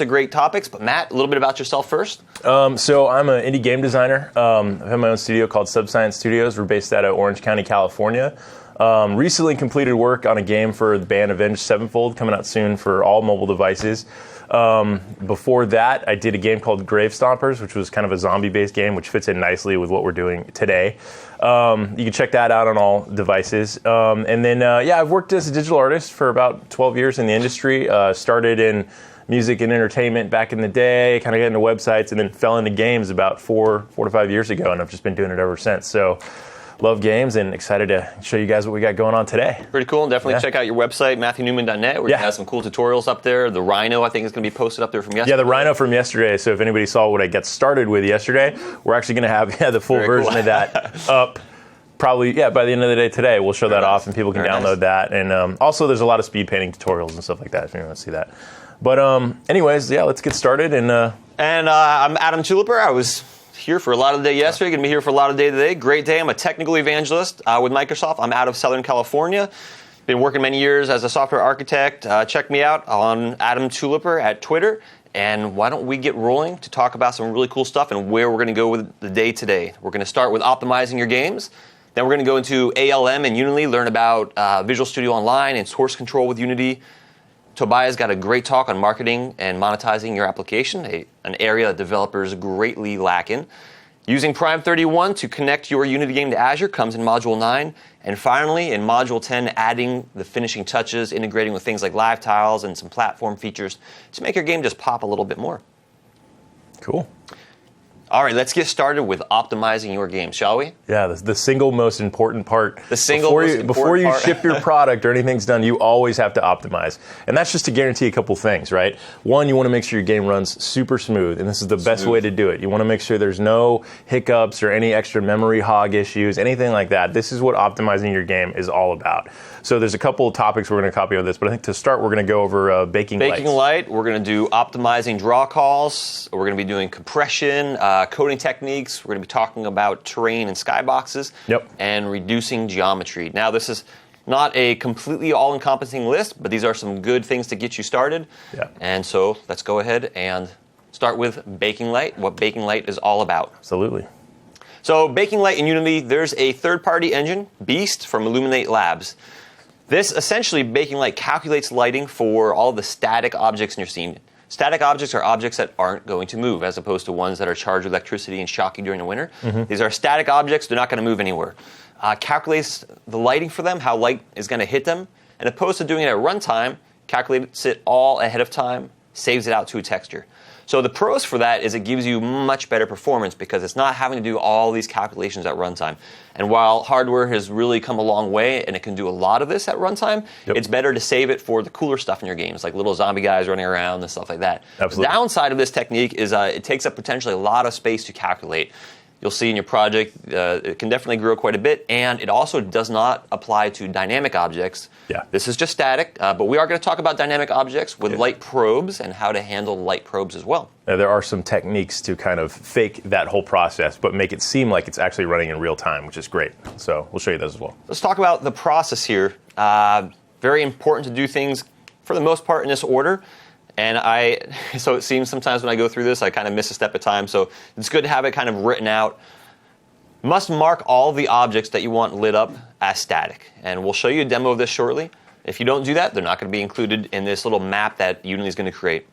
of great topics, but Matt, a little bit about yourself first. So I'm an indie game designer. I have my own studio called Subscience Studios. We're based out of Orange County, California. Recently completed work on a game for the band Avenged Sevenfold, coming out soon for all mobile devices. Before that, I did a game called Grave Stompers, which was kind of a zombie-based game, which fits in nicely with what we're doing today. You can check that out on all devices. And then, I've worked as a digital artist for about 12 years in the industry. Started in music and entertainment back in the day, kind of got into websites, and then fell into games about four to 5 years ago, and I've just been doing it ever since. So, love games and excited to show you guys what we got going on today. Pretty cool. And definitely check out your website, MatthewNewman.net, where you have some cool tutorials up there. The Rhino, I think, is going to be posted up there from yesterday. Yeah, the Rhino from yesterday. So if anybody saw what I got started with yesterday, we're actually going to have the full version of that up. Probably, by the end of the day today, we'll show that off and people can download that. And also, there's a lot of speed painting tutorials and stuff like that if you want to see that. But anyways, let's get started. And I'm Adam Tuliper. I was here for a lot of the day yesterday, going to be here for a lot of the day today. Great day. I'm a technical evangelist with Microsoft. I'm out of Southern California. Been working many years as a software architect. Check me out on Adam Tuliper at Twitter. And why don't we get rolling to talk about some really cool stuff and where we're going to go with the day today. We're going to start with optimizing your games. Then we're going to go into ALM and Unity, learn about Visual Studio Online and source control with Unity. Tobias got a great talk on marketing and monetizing your application, an area that developers greatly lack in. Using Prime 31 to connect your Unity game to Azure comes in Module 9. And finally, in Module 10, adding the finishing touches, integrating with things like live tiles and some platform features to make your game just pop a little bit more. Cool. All right, let's get started with optimizing your game, shall we? Yeah, the single most important part. Before you part. ship your product or anything's done, you always have to optimize. And that's just to guarantee a couple things, right? One, you want to make sure your game runs super smooth, and this is the best way to do it. You want to make sure there's no hiccups or any extra memory hog issues, anything like that. This is what optimizing your game is all about. So there's a couple of topics we're going to copy on this, but I think to start, we're going to go over baking lights. Baking light, we're going to do optimizing draw calls. We're going to be doing compression, coding techniques. We're going to be talking about terrain and skyboxes. And reducing geometry. Now, this is not a completely all-encompassing list, but these are some good things to get you started. And so let's go ahead and start with baking light, what baking light is all about. Absolutely. So baking light in Unity, there's a third-party engine, Beast, from Illuminate Labs. This essentially, baking light calculates lighting for all of the static objects in your scene. Static objects are objects that aren't going to move, as opposed to ones that are charged with electricity and shock you during the winter. These are static objects, they're not going to move anywhere. Calculates the lighting for them, how light is going to hit them, and opposed to doing it at runtime, calculates it all ahead of time, saves it out to a texture. So the pros for that is it gives you much better performance because it's not having to do all these calculations at runtime. And while hardware has really come a long way and it can do a lot of this at runtime, it's better to save it for the cooler stuff in your games, like little zombie guys running around and stuff like that. Absolutely. The downside of this technique is it takes up potentially a lot of space to calculate. You'll see in your project, it can definitely grow quite a bit, and it also does not apply to dynamic objects. This is just static, but we are going to talk about dynamic objects with light probes and how to handle light probes as well. There are some techniques to kind of fake that whole process, but make it seem like it's actually running in real time, which is great. So we'll show you those as well. Let's talk about the process here. Very important to do things, for the most part, in this order. And so it seems sometimes when I go through this, I kind of miss a step at a time. So it's good to have it kind of written out. Must mark all the objects that you want lit up as static. And we'll show you a demo of this shortly. If you don't do that, they're not going to be included in this little map that Unity is going to create.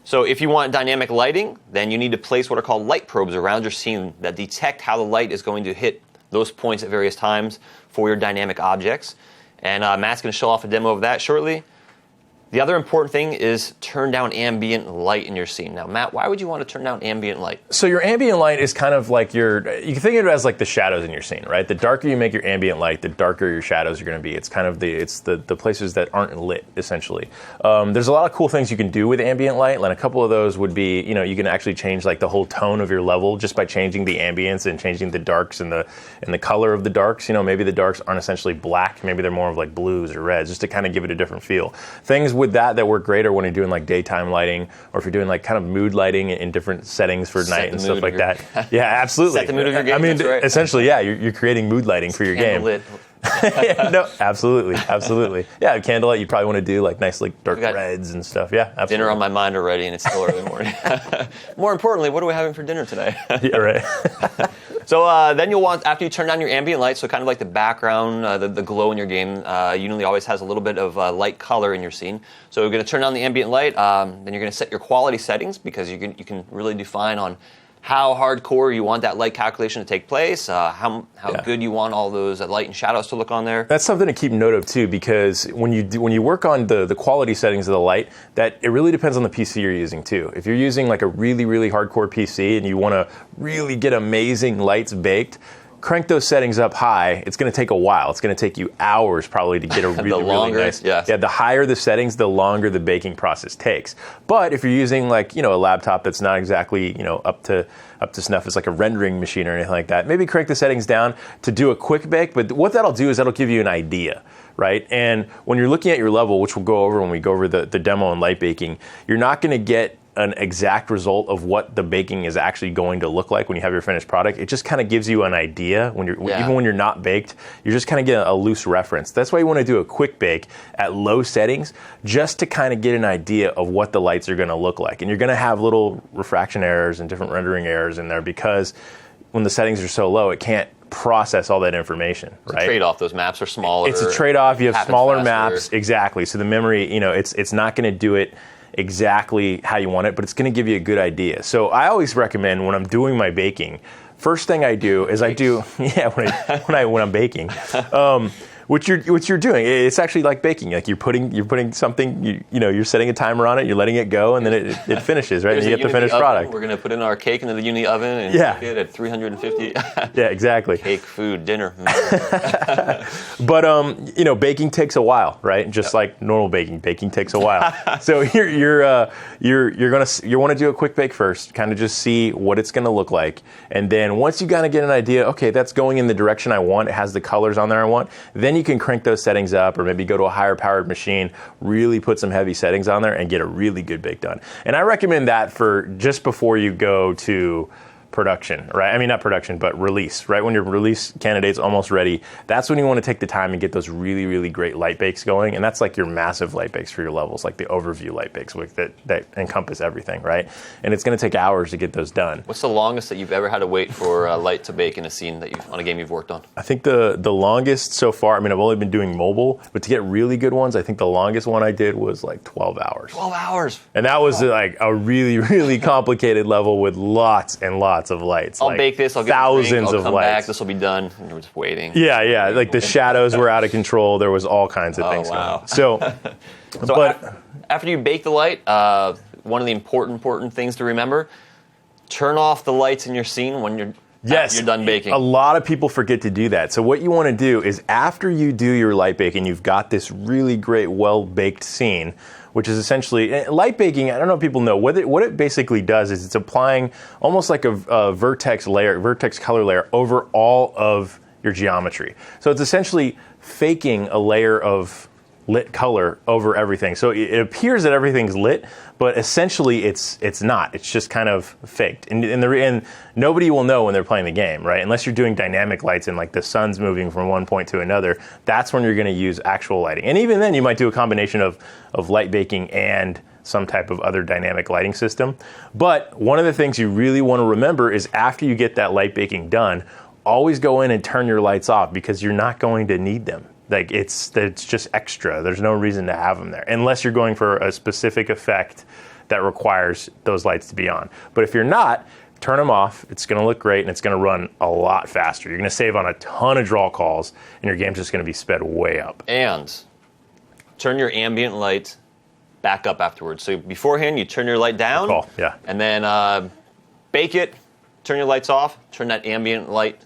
So if you want dynamic lighting, then you need to place what are called light probes around your scene that detect how the light is going to hit those points at various times for your dynamic objects. And Matt's going to show off a demo of that shortly. The other important thing is turn down ambient light in your scene. Now, Matt, why would you want to turn down ambient light? So your ambient light is kind of like you can think of it as like the shadows in your scene, right? The darker you make your ambient light, the darker your shadows are going to be. It's kind of the places that aren't lit, essentially. There's a lot of cool things you can do with ambient light, and a couple of those would be, you can actually change like the whole tone of your level just by changing the ambience and changing the darks and the color of the darks. Maybe the darks aren't essentially black, maybe they're more of like blues or reds, just to kind of give it a different feel. Things with that work great are when you're doing like daytime lighting, or if you're doing like kind of mood lighting in different settings for night and stuff like that. Yeah, absolutely. Set the mood of your game. I mean, right. essentially, yeah, you're creating mood lighting for your game. Lit. No, absolutely. Yeah, candlelight, you probably want to do like nice like dark got reds and stuff. Yeah, absolutely. Dinner on my mind already, and it's still early morning. More importantly, what are we having for dinner today? Yeah, right. So then you'll want, after you turn down your ambient light, so kind of like the background, the glow in your game, Unity always has a little bit of light color in your scene. So you're going to turn on the ambient light, then you're going to set your quality settings, because you can really define on how hardcore you want that light calculation to take place, how good you want all those light and shadows to look on there. That's something to keep note of too, because when you work on the quality settings of the light, that it really depends on the PC you're using too. If you're using like a really, really hardcore PC and you want to really get amazing lights baked, crank those settings up high. It's going to take a while. It's going to take you hours probably to get a really, really nice. Yeah, the higher the settings, the longer the baking process takes. But if you're using like, a laptop that's not exactly, up to snuff, it's like a rendering machine or anything like that, maybe crank the settings down to do a quick bake. But what that'll do is that'll give you an idea, right? And when you're looking at your level, which we'll go over when we go over the demo on light baking, you're not going to get an exact result of what the baking is actually going to look like when you have your finished product. It just kind of gives you an idea even when you're not baked. You're just kind of getting a loose reference. That's why you want to do a quick bake at low settings, just to kind of get an idea of what the lights are going to look like. And you're going to have little refraction errors and different rendering errors in there, because when the settings are so low, it can't process all that information. It's right? a trade-off. Those maps are smaller. It's a trade-off. You have smaller maps. Exactly. So the memory, it's not going to do it exactly how you want it, but it's going to give you a good idea. So I always recommend, when I'm doing my baking, first thing I do is when I'm baking, what you're doing, it's actually like baking. Like you're putting something, you're setting a timer on it, you're letting it go, and then it finishes, right? And you get the finished product. We're going to put in our cake into the Unity oven and cook it at 350. Yeah, exactly. Cake, food, dinner. But baking takes a while, right? Just like normal baking takes a while. So you want to do a quick bake first, kind of just see what it's going to look like, and then once you kind of get an idea, okay, that's going in the direction I want, it has the colors on there I want, then you can crank those settings up, or maybe go to a higher powered machine, really put some heavy settings on there, and get a really good bake done. And I recommend that for just before you go to production, right? I mean, not production, but release, right? When your release candidate's almost ready, that's when you want to take the time and get those really, really great light bakes going. And that's like your massive light bakes for your levels, like the overview light bakes that encompass everything, right? And it's going to take hours to get those done. What's the longest that you've ever had to wait for light to bake in a scene on a game you've worked on? I think the longest so far, I've only been doing mobile, but to get really good ones, I think the longest one I did was like 12 hours. 12 hours? And that was like a really, really complicated level with lots and lots of lights. I'll bake this, I'll get thousands I'll come of lights. back, this will be done, and we're just waiting. Yeah, like the shadows were out of control. There was all kinds of things going on. So after you bake the light, one of the important things to remember, turn off the lights in your scene when you're done baking. A lot of people forget to do that. So what you want to do is, after you do your light baking, you've got this really great, well-baked scene, which is essentially, light baking, I don't know if people know, what it basically does is it's applying almost like a vertex color layer over all of your geometry. So it's essentially faking a layer of lit color over everything. So it appears that everything's lit, but essentially it's not. It's just kind of faked. And nobody will know when they're playing the game, right? Unless you're doing dynamic lights and like the sun's moving from one point to another, that's when you're going to use actual lighting. And even then, you might do a combination of light baking and some type of other dynamic lighting system. But one of the things you really want to remember is, after you get that light baking done, always go in and turn your lights off, because you're not going to need them. Like it's just extra. There's no reason to have them there, unless you're going for a specific effect that requires those lights to be on. But if you're not, turn them off. It's going to look great, and it's going to run a lot faster. You're going to save on a ton of draw calls, and your game's just going to be sped way up. And turn your ambient light back up afterwards. So beforehand, you turn your light down, and then bake it, turn your lights off, turn that ambient light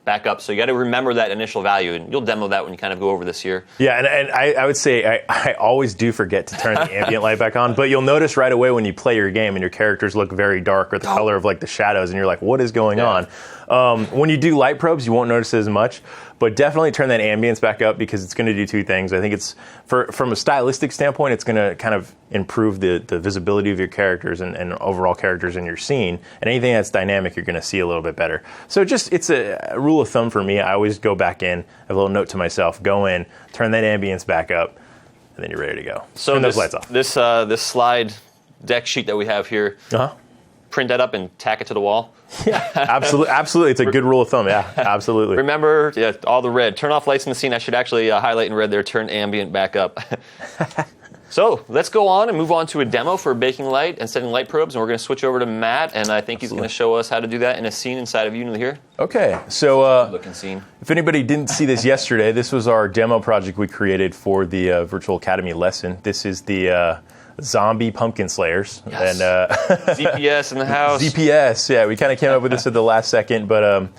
back up. So you got to remember that initial value, and you'll demo that when you kind of go over this here. Yeah, and I would say I always do forget to turn the ambient light back on, but you'll notice right away when you play your game and your characters look very dark, or the color of like the shadows, and you're like, what is going on? When you do light probes, you won't notice it as much, but definitely turn that ambience back up because it's going to do two things. I think it's, from a stylistic standpoint, it's going to kind of improve the visibility of your characters and overall characters in your scene. And anything that's dynamic, you're going to see a little bit better. So it's a rule of thumb for me. I always go back in, have a little note to myself, go in, turn that ambience back up, and then you're ready to go. So turn those lights off. This slide deck sheet that we have here, print that up and tack it to the wall. Yeah, absolutely. It's a good rule of thumb. Yeah, absolutely. Remember, all the red. Turn off lights in the scene. I should actually highlight in red there. Turn ambient back up. So let's go on and move on to a demo for baking light and setting light probes, and we're going to switch over to Matt, and I think he's going to show us how to do that in a scene inside of Unity here. Okay, so looking scene. If anybody didn't see this yesterday, this was our demo project we created for the Virtual Academy lesson. This is the ZombiePumpkinSlayers. Yes. And ZPS in the house. ZPS, yeah. We kind of came up with this at the last second, but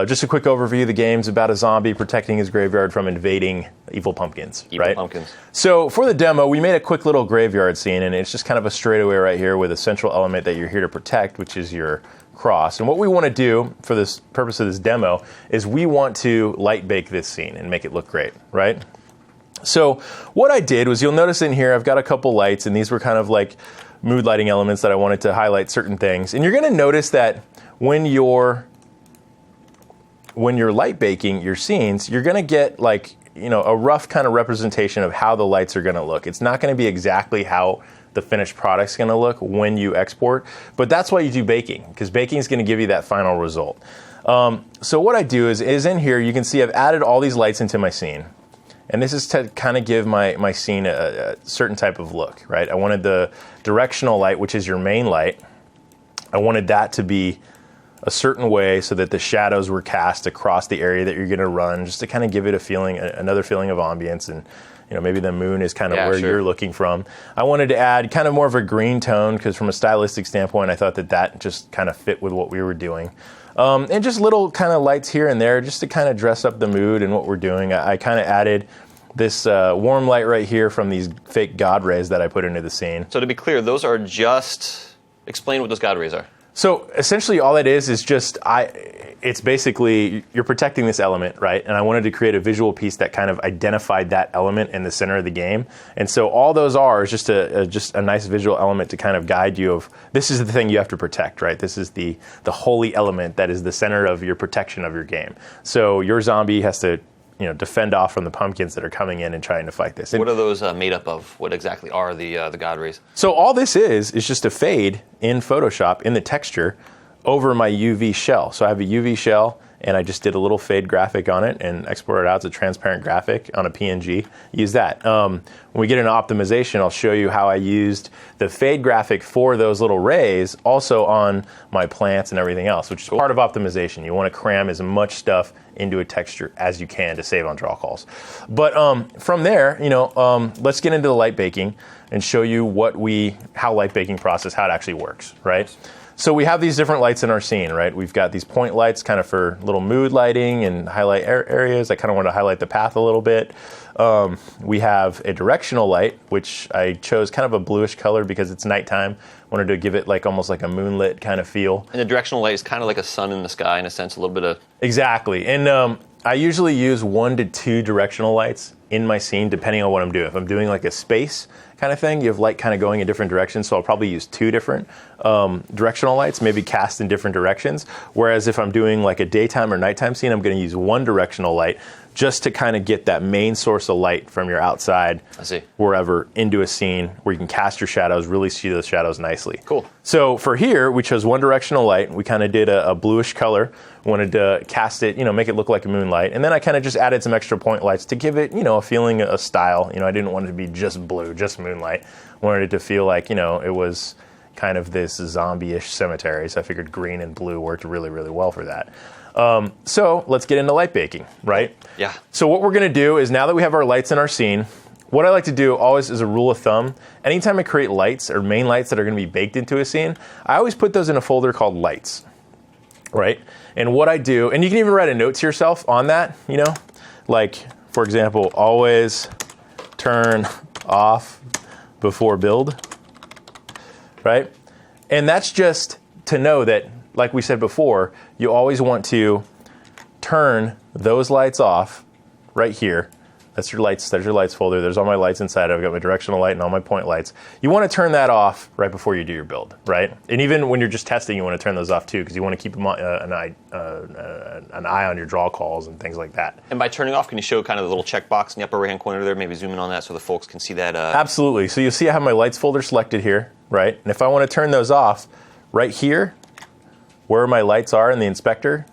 just a quick overview. The game's about a zombie protecting his graveyard from invading evil pumpkins. Evil pumpkins. So for the demo, we made a quick little graveyard scene, and it's just kind of a straightaway right here with a central element that you're here to protect, which is your cross. And what we want to do for this purpose of this demo is we want to light bake this scene and make it look great, right? So what I did was, you'll notice in here I've got a couple lights, and these were kind of like mood lighting elements that I wanted to highlight certain things. And you're going to notice that when you're light baking your scenes, you're going to get like, a rough kind of representation of how the lights are going to look. It's not going to be exactly how the finished product's going to look when you export, but that's why you do baking, because baking is going to give you that final result. So what I do is in here, you can see I've added all these lights into my scene. And this is to kind of give my scene a certain type of look, right? I wanted the directional light, which is your main light. I wanted that to be a certain way so that the shadows were cast across the area that you're going to run, just to kind of give it a feeling, another feeling of ambience. And maybe the moon is kind of where you're looking from. I wanted to add kind of more of a green tone, because from a stylistic standpoint, I thought that just kind of fit with what we were doing. And just little kind of lights here and there just to kind of dress up the mood and what we're doing. I kind of added this warm light right here from these fake God rays that I put into the scene. So to be clear, those are just... Explain what those God rays are. So essentially all it is just, it's basically, you're protecting this element, right? And I wanted to create a visual piece that kind of identified that element in the center of the game. And so all those are is just a nice visual element to kind of guide you of, this is the thing you have to protect, right? This is the holy element that is the center of your protection of your game. So your zombie has to defend off from the pumpkins that are coming in and trying to fight this. And what are those made up of? What exactly are the God rays? So all this is just a fade in Photoshop in the texture over my UV shell. So I have a UV shell, and I just did a little fade graphic on it and exported it out as a transparent graphic on a PNG. Use that. When we get into optimization, I'll show you how I used the fade graphic for those little rays also on my plants and everything else, which is part of optimization. You want to cram as much stuff into a texture as you can to save on draw calls. But from there, let's get into the light baking and show you how light baking process, how it actually works, right? So we have these different lights in our scene, right? We've got these point lights kind of for little mood lighting and highlight areas. I kind of want to highlight the path a little bit. We have a directional light, which I chose kind of a bluish color because it's nighttime. Wanted to give it almost like a moonlit kind of feel. And the directional light is kind of like a sun in the sky in a sense, a little bit of... Exactly. And I usually use 1 to 2 directional lights in my scene, depending on what I'm doing. If I'm doing like a space kind of thing, you have light kind of going in different directions, so I'll probably use 2 different directional lights, maybe cast in different directions. Whereas if I'm doing like a daytime or nighttime scene, I'm going to use 1 directional light just to kind of get that main source of light from your outside, wherever, into a scene where you can cast your shadows, really see those shadows nicely. Cool. So for here, we chose 1 directional light. We kind of did a bluish color. Wanted to cast it, make it look like a moonlight. And then I kind of just added some extra point lights to give it, a feeling, a style. I didn't want it to be just blue, just moonlight. Wanted it to feel like, it was kind of this zombie-ish cemetery. So I figured green and blue worked really, really well for that. So let's get into light baking, right? Yeah. So what we're going to do is, now that we have our lights in our scene, what I like to do always as a rule of thumb, anytime I create lights or main lights that are going to be baked into a scene, I always put those in a folder called lights, right? And what I do, and you can even write a note to yourself on that, like, for example, always turn off before build, right? And that's just to know that like we said before, you always want to turn those lights off right here. That's your lights. There's your lights folder. There's all my lights inside. I've got my directional light and all my point lights. You want to turn that off right before you do your build, right? And even when you're just testing, you want to turn those off too, because you want to keep them on, an eye on your draw calls and things like that. And by turning off, can you show kind of the little checkbox in the upper right-hand corner there? Maybe zoom in on that so the folks can see that. Absolutely. So you'll see I have my lights folder selected here, right? And if I want to turn those off, right here, where my lights are in the inspector,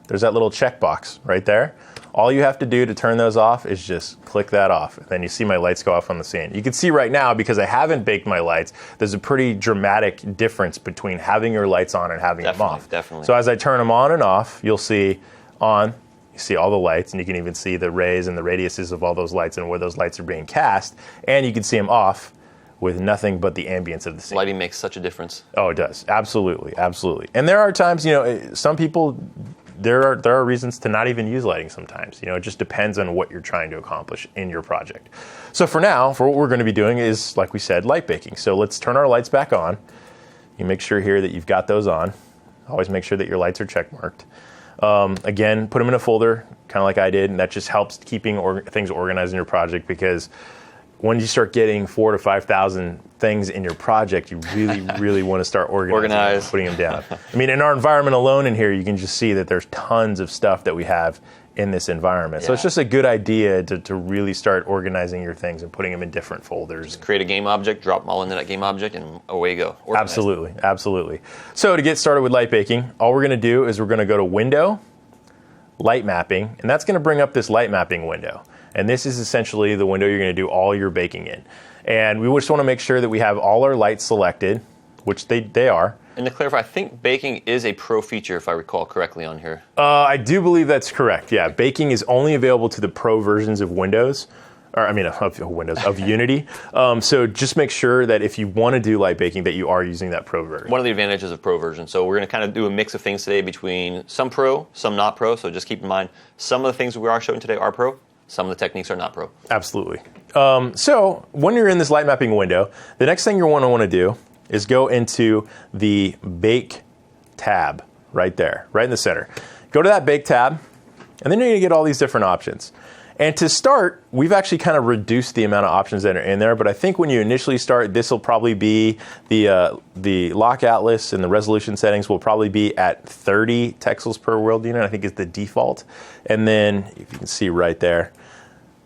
there's that little checkbox right there. All you have to do to turn those off is just click that off. And then you see my lights go off on the scene. You can see right now, because I haven't baked my lights, there's a pretty dramatic difference between having your lights on and having them off. Definitely. So as I turn them on and off, you'll see on, you see all the lights, and you can even see the rays and the radiuses of all those lights and where those lights are being cast. And you can see them off with nothing but the ambience of the scene. Lighting makes such a difference. Oh, it does. Absolutely. Absolutely. And there are times, some people, there are reasons to not even use lighting sometimes. It just depends on what you're trying to accomplish in your project. So for now, for what we're going to be doing is, like we said, light baking. So let's turn our lights back on. You make sure here that you've got those on. Always make sure that your lights are check marked. Again, put them in a folder, kind of like I did, and that just helps keeping things organized in your project, because when you start getting 4,000 to 5,000 things in your project, you really, really want to start organizing them, putting them down. I mean, in our environment alone in here, you can just see that there's tons of stuff that we have in this environment. Yeah. So it's just a good idea to really start organizing your things and putting them in different folders. Just create a game object, drop them all into that game object, and away you go. Organize. Absolutely, absolutely. So to get started with light baking, all we're going to do is we're going to go to Window, Light Mapping, and that's going to bring up this light mapping window. And this is essentially the window you're going to do all your baking in. And we just want to make sure that we have all our lights selected, which they are. And to clarify, I think baking is a pro feature, if I recall correctly on here. I do believe that's correct. Yeah, baking is only available to the pro versions of Windows, of Unity. So just make sure that if you want to do light baking, that you are using that pro version. One of the advantages of pro version. So we're going to kind of do a mix of things today between some pro, some not pro. So just keep in mind, some of the things we are showing today are pro. Some of the techniques are not pro. Absolutely. So when you're in this light mapping window, the next thing you're going to want to do is go into the Bake tab right there, right in the center. Go to that Bake tab, and then you're going to get all these different options. And to start, we've actually kind of reduced the amount of options that are in there, but I think when you initially start, this will probably be the lock atlas and the resolution settings will probably be at 30 texels per world unit, I think is the default. And then, if you can see right there,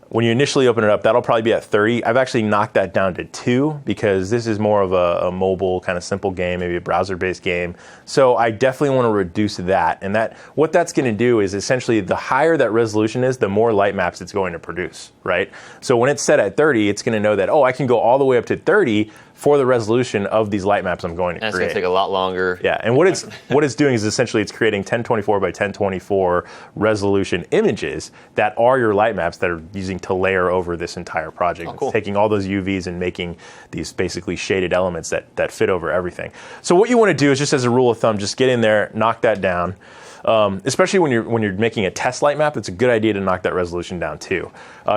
when you initially open it up, that'll probably be at 30. I've actually knocked that down to 2 because this is more of a mobile kind of simple game, maybe a browser-based game. So I definitely want to reduce that. And what that's going to do is essentially the higher that resolution is, the more light maps it's going to produce, right? So when it's set at 30, it's going to know that, I can go all the way up to 30 for the resolution of these light maps I'm going to create. It's going to take a lot longer. Yeah, and what it's doing is essentially it's creating 1024 by 1024 resolution images that are your light maps that are using to layer over this entire project. Oh, cool. It's taking all those UVs and making these basically shaded elements that fit over everything. So what you want to do is, just as a rule of thumb, just get in there, knock that down. Especially when you're making a test light map, it's a good idea to knock that resolution down too.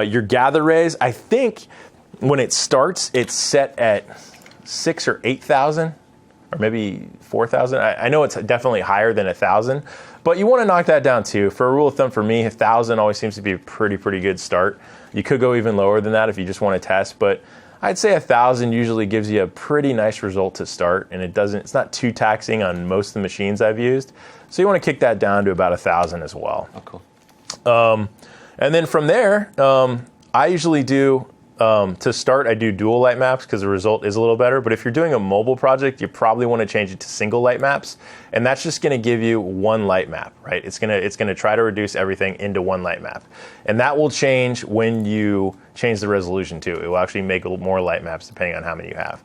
Your gather rays, I think when it starts, it's set at 6,000 or 8,000, or maybe 4,000. I know it's definitely higher than 1,000, but you want to knock that down too. For a rule of thumb, for me, 1,000 always seems to be a pretty good start. You could go even lower than that if you just want to test, but I'd say 1,000 usually gives you a pretty nice result to start, and it's not too taxing on most of the machines I've used. So you want to kick that down to about 1,000 as well. Oh, cool. And then from there, I usually do, to start, I do dual light maps because the result is a little better. But if you're doing a mobile project, you probably want to change it to single light maps. And that's just going to give you one light map, right? It's going to try to reduce everything into one light map. And that will change when you change the resolution too. It will actually make more light maps depending on how many you have.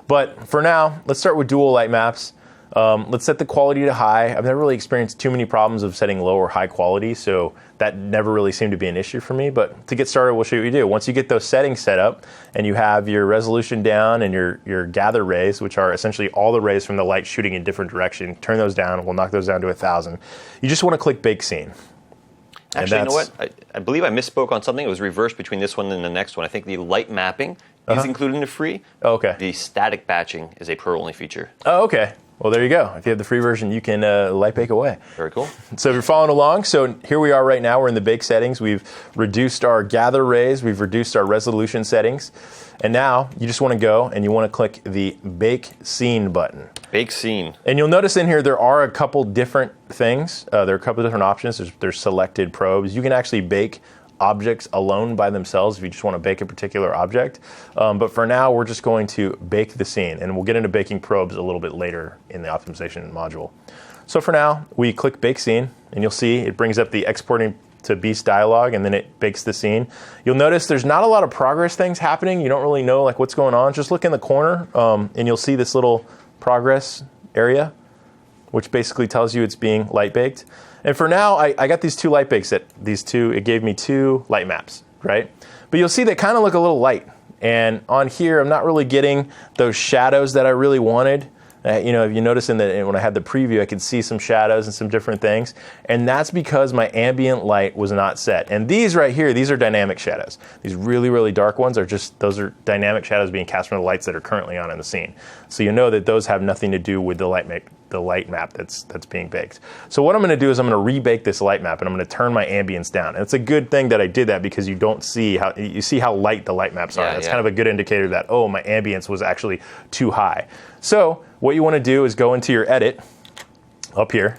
But for now, let's start with dual light maps. Let's set the quality to high. I've never really experienced too many problems of setting low or high quality, so that never really seemed to be an issue for me. But to get started, we'll show you what you do. Once you get those settings set up and you have your resolution down and your gather rays, which are essentially all the rays from the light shooting in different direction, turn those down. We'll knock those down to 1,000. You just want to click Bake Scene. Actually, you know what? I believe I misspoke on something. It was reversed between this one and the next one. I think the light mapping is included in the free. Oh, okay. The static batching is a pro-only feature. Oh, okay. Well, there you go. If you have the free version, you can light bake away. Very cool. So if you're following along, so here we are right now. We're in the bake settings. We've reduced our gather rays. We've reduced our resolution settings. And now you just want to go and you want to click the Bake Scene button. Bake Scene. And you'll notice in here there are a couple different things. There are a couple different options. There's selected probes. You can actually bake objects alone by themselves if you just want to bake a particular object. But for now, we're just going to bake the scene. And we'll get into baking probes a little bit later in the optimization module. So for now, we click Bake Scene. And you'll see it brings up the exporting to Beast dialog, and then it bakes the scene. You'll notice there's not a lot of progress things happening. You don't really know like what's going on. Just look in the corner, and you'll see this little progress area, which basically tells you it's being light baked. And for now, I got these 2 light bakes. It gave me 2 light maps, right? But you'll see they kind of look a little light. And on here, I'm not really getting those shadows that I really wanted. If you notice when I had the preview, I could see some shadows and some different things. And that's because my ambient light was not set. And these right here, these are dynamic shadows. These really, really dark ones those are dynamic shadows being cast from the lights that are currently on in the scene. So you know that those have nothing to do with the light map that's being baked. So what I'm going to do is I'm going to rebake this light map, and I'm going to turn my ambience down. And it's a good thing that I did that because you see how light the light maps are. That's kind of a good indicator that, oh, my ambience was actually too high. So what you want to do is go into your edit up here.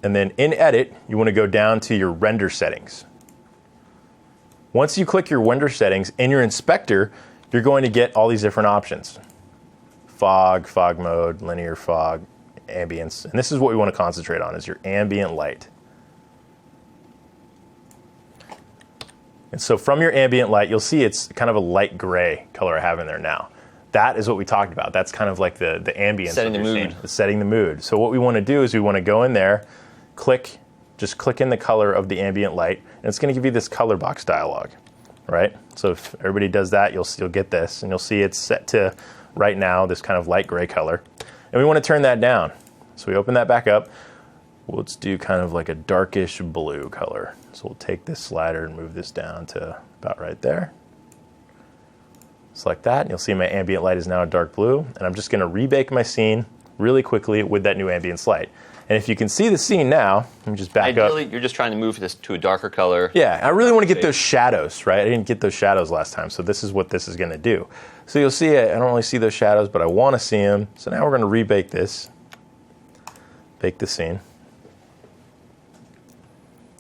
And then in edit, you want to go down to your render settings. Once you click your render settings in your inspector, you're going to get all these different options. Fog mode, linear fog, ambience. And this is what we want to concentrate on, is your ambient light. And so from your ambient light, you'll see it's kind of a light gray color I have in there now. That is what we talked about. That's kind of like the ambience. Setting the mood. Setting the mood. So what we want to do is we want to go in there, just click in the color of the ambient light, and it's going to give you this color box dialog, right? So if everybody does that, you'll get this, and you'll see it's set to, right now, this kind of light gray color. And we want to turn that down. So we open that back up. Let's do kind of like a darkish blue color. So we'll take this slider and move this down to about right there. Select that, and you'll see my ambient light is now a dark blue, and I'm just going to rebake my scene really quickly with that new ambience light. And if you can see the scene now, let me just back up. You're just trying to move this to a darker color. Yeah, I really want to get those shadows, right? I didn't get those shadows last time, so this is what this is going to do. So you'll see I don't really see those shadows, but I want to see them. So now we're going to rebake this, bake the scene.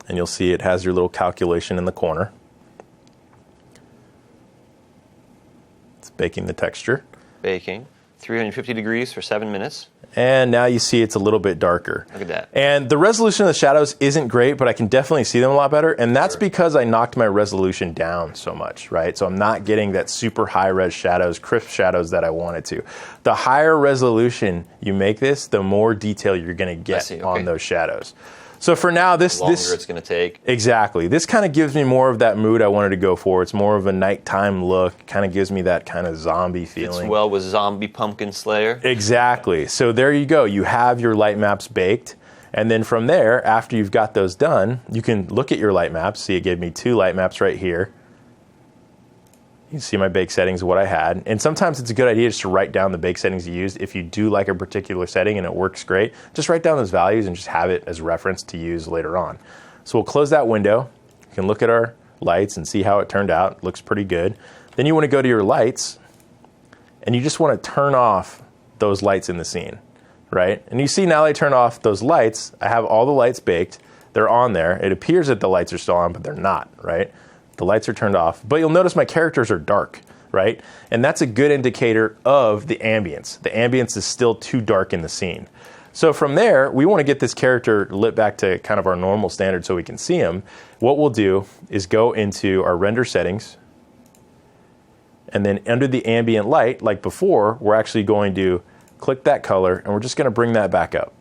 And you'll see it has your little calculation in the corner. Baking the texture. Baking. 350 degrees for 7 minutes. And now you see it's a little bit darker. Look at that. And the resolution of the shadows isn't great, but I can definitely see them a lot better. And that's because I knocked my resolution down so much, right? So I'm not getting that super high res shadows, crisp shadows that I wanted to. The higher resolution you make this, the more detail you're going to get on those shadows. So for now, the longer it's going to take. Exactly. This kind of gives me more of that mood I wanted to go for. It's more of a nighttime look. Kind of gives me that kind of zombie feeling. It's well with ZombiePumpkinSlayer. Exactly. So there you go. You have your light maps baked. And then from there, after you've got those done, you can look at your light maps. See, it gave me 2 light maps right here. You can see my bake settings, what I had. And sometimes it's a good idea just to write down the bake settings you used. If you do like a particular setting and it works great, just write down those values and just have it as reference to use later on. So we'll close that window. You can look at our lights and see how it turned out. It looks pretty good. Then you want to go to your lights, and you just want to turn off those lights in the scene, right? And you see now I turn off those lights. I have all the lights baked. They're on there. It appears that the lights are still on, but they're not, right? The lights are turned off, but you'll notice my characters are dark, right? And that's a good indicator of the ambience. The ambience is still too dark in the scene. So from there, we want to get this character lit back to kind of our normal standard so we can see him. What we'll do is go into our render settings, and then under the ambient light, like before, we're actually going to click that color, and we're just going to bring that back up.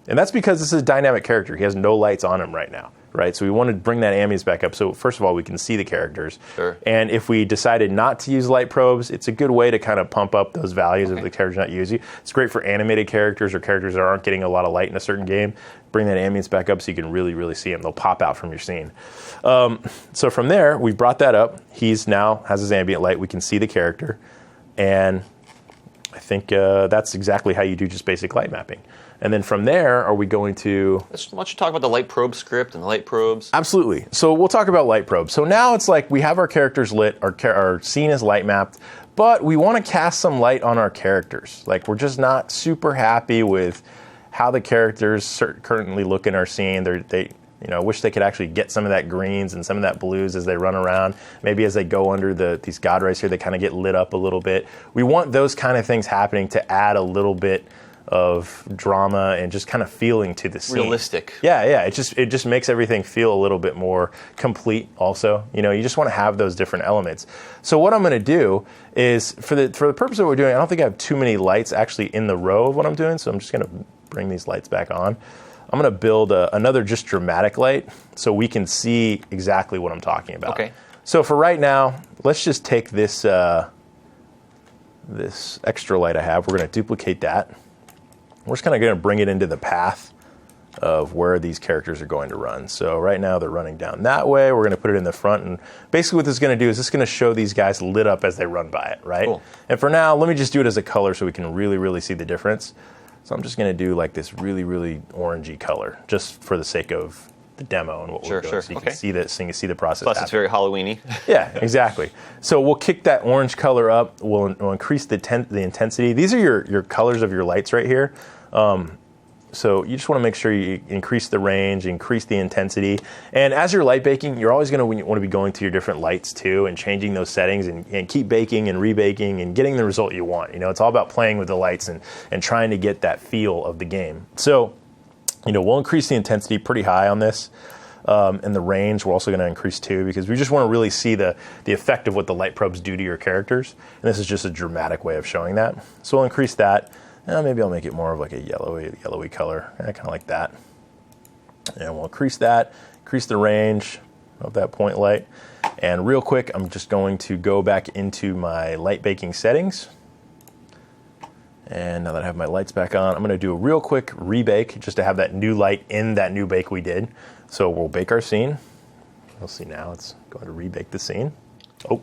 And that's because this is a dynamic character. He has no lights on him right now, right? So we want to bring that ambience back up. So first of all, we can see the characters. Sure. And if we decided not to use light probes, it's a good way to kind of pump up those values of the characters not using. It's great for animated characters or characters that aren't getting a lot of light in a certain game. Bring that ambience back up so you can really, really see them. They'll pop out from your scene. So from there, we've brought that up. He's now has his ambient light. We can see the character. And I think that's exactly how you do just basic light mapping. And then from there, are we going to... Why don't you talk about the light probe script and the light probes? Absolutely. So we'll talk about light probes. So now it's like we have our characters lit, our scene is light mapped, but we want to cast some light on our characters. Like, we're just not super happy with how the characters currently look in our scene. They wish they could actually get some of that greens and some of that blues as they run around. Maybe as they go under these god rays here, they kind of get lit up a little bit. We want those kind of things happening to add a little bit of drama and just kind of feeling to the scene. Realistic. Yeah. It just makes everything feel a little bit more complete also. You just want to have those different elements. So what I'm going to do is, for the purpose of what we're doing, I don't think I have too many lights actually in the row of what I'm doing, so I'm just going to bring these lights back on. I'm going to build another just dramatic light so we can see exactly what I'm talking about. Okay. So for right now, let's just take this this extra light I have. We're going to duplicate that. We're just kind of going to bring it into the path of where these characters are going to run. So right now they're running down that way. We're going to put it in the front. And basically what this is going to do is this is going to show these guys lit up as they run by it, right? Cool. And for now, let me just do it as a color so we can really, really see the difference. So I'm just going to do like this really, really orangey color just for the sake of the demo and what we're doing. Sure. So you can see that, so you can see the process Plus, happen. it's very Halloween-y. Yeah, exactly. So we'll kick that orange color up. We'll increase the intensity. These are your colors of your lights right here. So you just want to make sure you increase the range, increase the intensity. And as you're light baking, you're always going to want to be going to your different lights too and changing those settings and keep baking and rebaking and getting the result you want. It's all about playing with the lights and trying to get that feel of the game. So, we'll increase the intensity pretty high on this. And the range we're also going to increase too, because we just want to really see the effect of what the light probes do to your characters. And this is just a dramatic way of showing that. So we'll increase that. Maybe I'll make it more of like a yellowy color, kind of like that. And we'll increase that, increase the range of that point light. And real quick, I'm just going to go back into my light baking settings. And now that I have my lights back on, I'm going to do a real quick rebake just to have that new light in that new bake we did. So we'll bake our scene. You'll see now it's going to rebake the scene. Oh.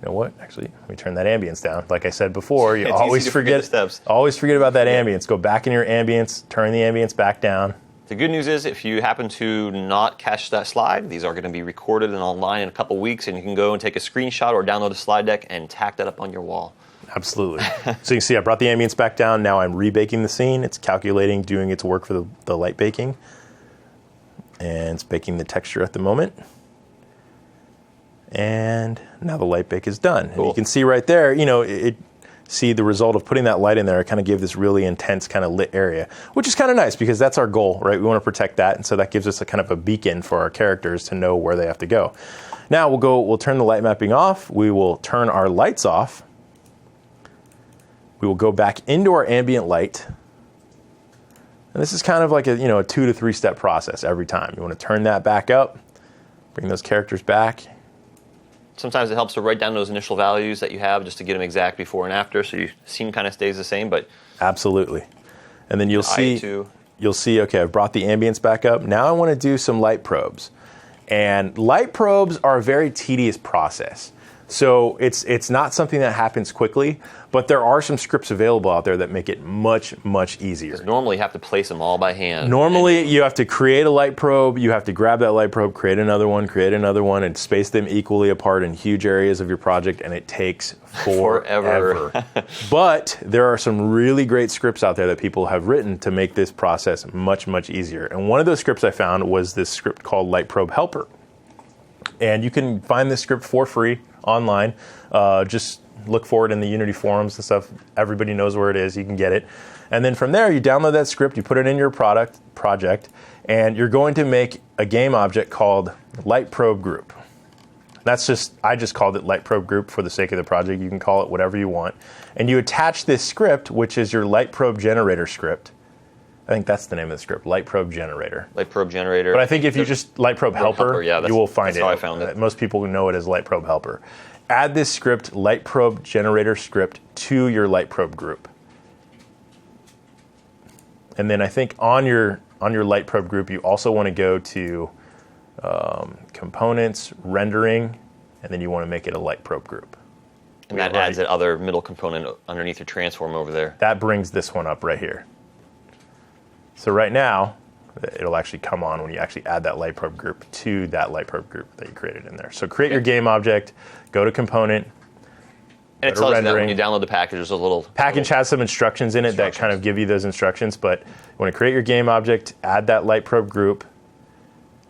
You know what? Actually, let me turn that ambience down. Like I said before, you always forget steps. Always forget about that ambience. Go back in your ambience, turn the ambience back down. The good news is, if you happen to not catch that slide, these are going to be recorded and online in a couple weeks, and you can go and take a screenshot or download a slide deck and tack that up on your wall. Absolutely. So you can see I brought the ambience back down. Now I'm rebaking the scene. It's calculating, doing its work for the light baking. And it's baking the texture at the moment. And now the light bake is done. Cool. And you can see right there, see the result of putting that light in there. It kind of gave this really intense kind of lit area, which is kind of nice because that's our goal, right? We want to protect that. And so that gives us a kind of a beacon for our characters to know where they have to go. Now we'll turn the light mapping off. We will turn our lights off. We will go back into our ambient light. And this is kind of like a 2 to 3 step process every time. You want to turn that back up, bring those characters back. Sometimes it helps to write down those initial values that you have just to get them exact before and after, so your scene kind of stays the same. But absolutely. And then you'll see, okay, I've brought the ambience back up. Now I want to do some light probes. And light probes are a very tedious process. So it's not something that happens quickly, but there are some scripts available out there that make it much, much easier. Normally you have to place them all by hand. Normally you have to create a light probe, you have to grab that light probe, create another one, and space them equally apart in huge areas of your project, and it takes forever. But there are some really great scripts out there that people have written to make this process much, much easier. And one of those scripts I found was this script called Light Probe Helper. And you can find this script for free online. Just look for it in the Unity forums and stuff. Everybody knows where it is. You can get it. And then from there, you download that script, you put it in your project, and you're going to make a game object called Light Probe Group. I just called it Light Probe Group for the sake of the project. You can call it whatever you want. And you attach this script, which is your Light Probe Generator script. I think that's the name of the script, Light Probe Generator. Light Probe Generator. But I think if you just Light Probe Helper, you will find it. That's how I found it. Most people know it as Light Probe Helper. Add this script, Light Probe Generator script, to your Light Probe group. And then I think on your Light Probe group, you also want to go to Components, Rendering, and then you want to make it a Light Probe group. And that adds that other middle component underneath your transform over there. That brings this one up right here. So right now, it'll actually come on when you actually add that light probe group to that light probe group that you created in there. So create your game object, go to component, and it tells you that when you download the package, there's a little... Package has some instructions in it that kind of give you those instructions, but you want to create your game object, add that light probe group,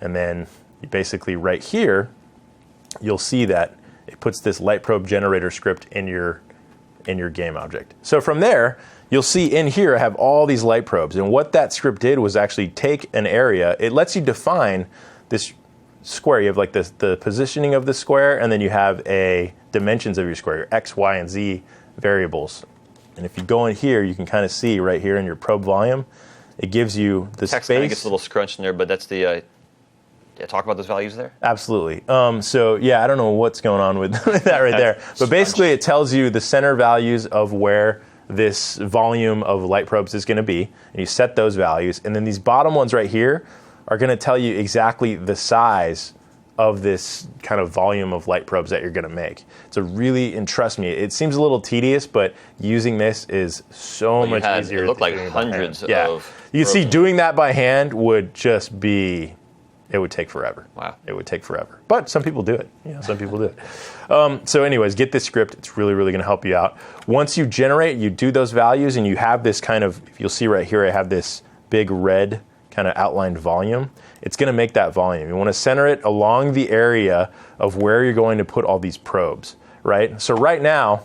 and then you basically right here, you'll see that it puts this light probe generator script in your game object. So from there, you'll see in here I have all these light probes, and what that script did was actually take an area. It lets you define this square. You have like the positioning of the square, and then you have a dimensions of your square, your X, Y, and Z variables. And if you go in here, you can kind of see right here in your probe volume, it gives you the text space. Kind of gets a little scrunched in there, but that's the... talk about those values there? Absolutely. So yeah, I don't know what's going on with that right there. But basically it tells you the center values of where this volume of light probes is going to be. And you set those values. And then these bottom ones right here are going to tell you exactly the size of this kind of volume of light probes that you're going to make. It's a really, and trust me, it seems a little tedious, but using this is so much easier. It looked like hundreds of... You can see doing that by hand would just be... It would take forever. Wow. It would take forever. But some people do it. Some people do it. So anyways, get this script. It's really, really going to help you out. Once you generate, you do those values, and you have this kind of, if you'll see right here, I have this big red kind of outlined volume. It's going to make that volume. You want to center it along the area of where you're going to put all these probes, right? So right now,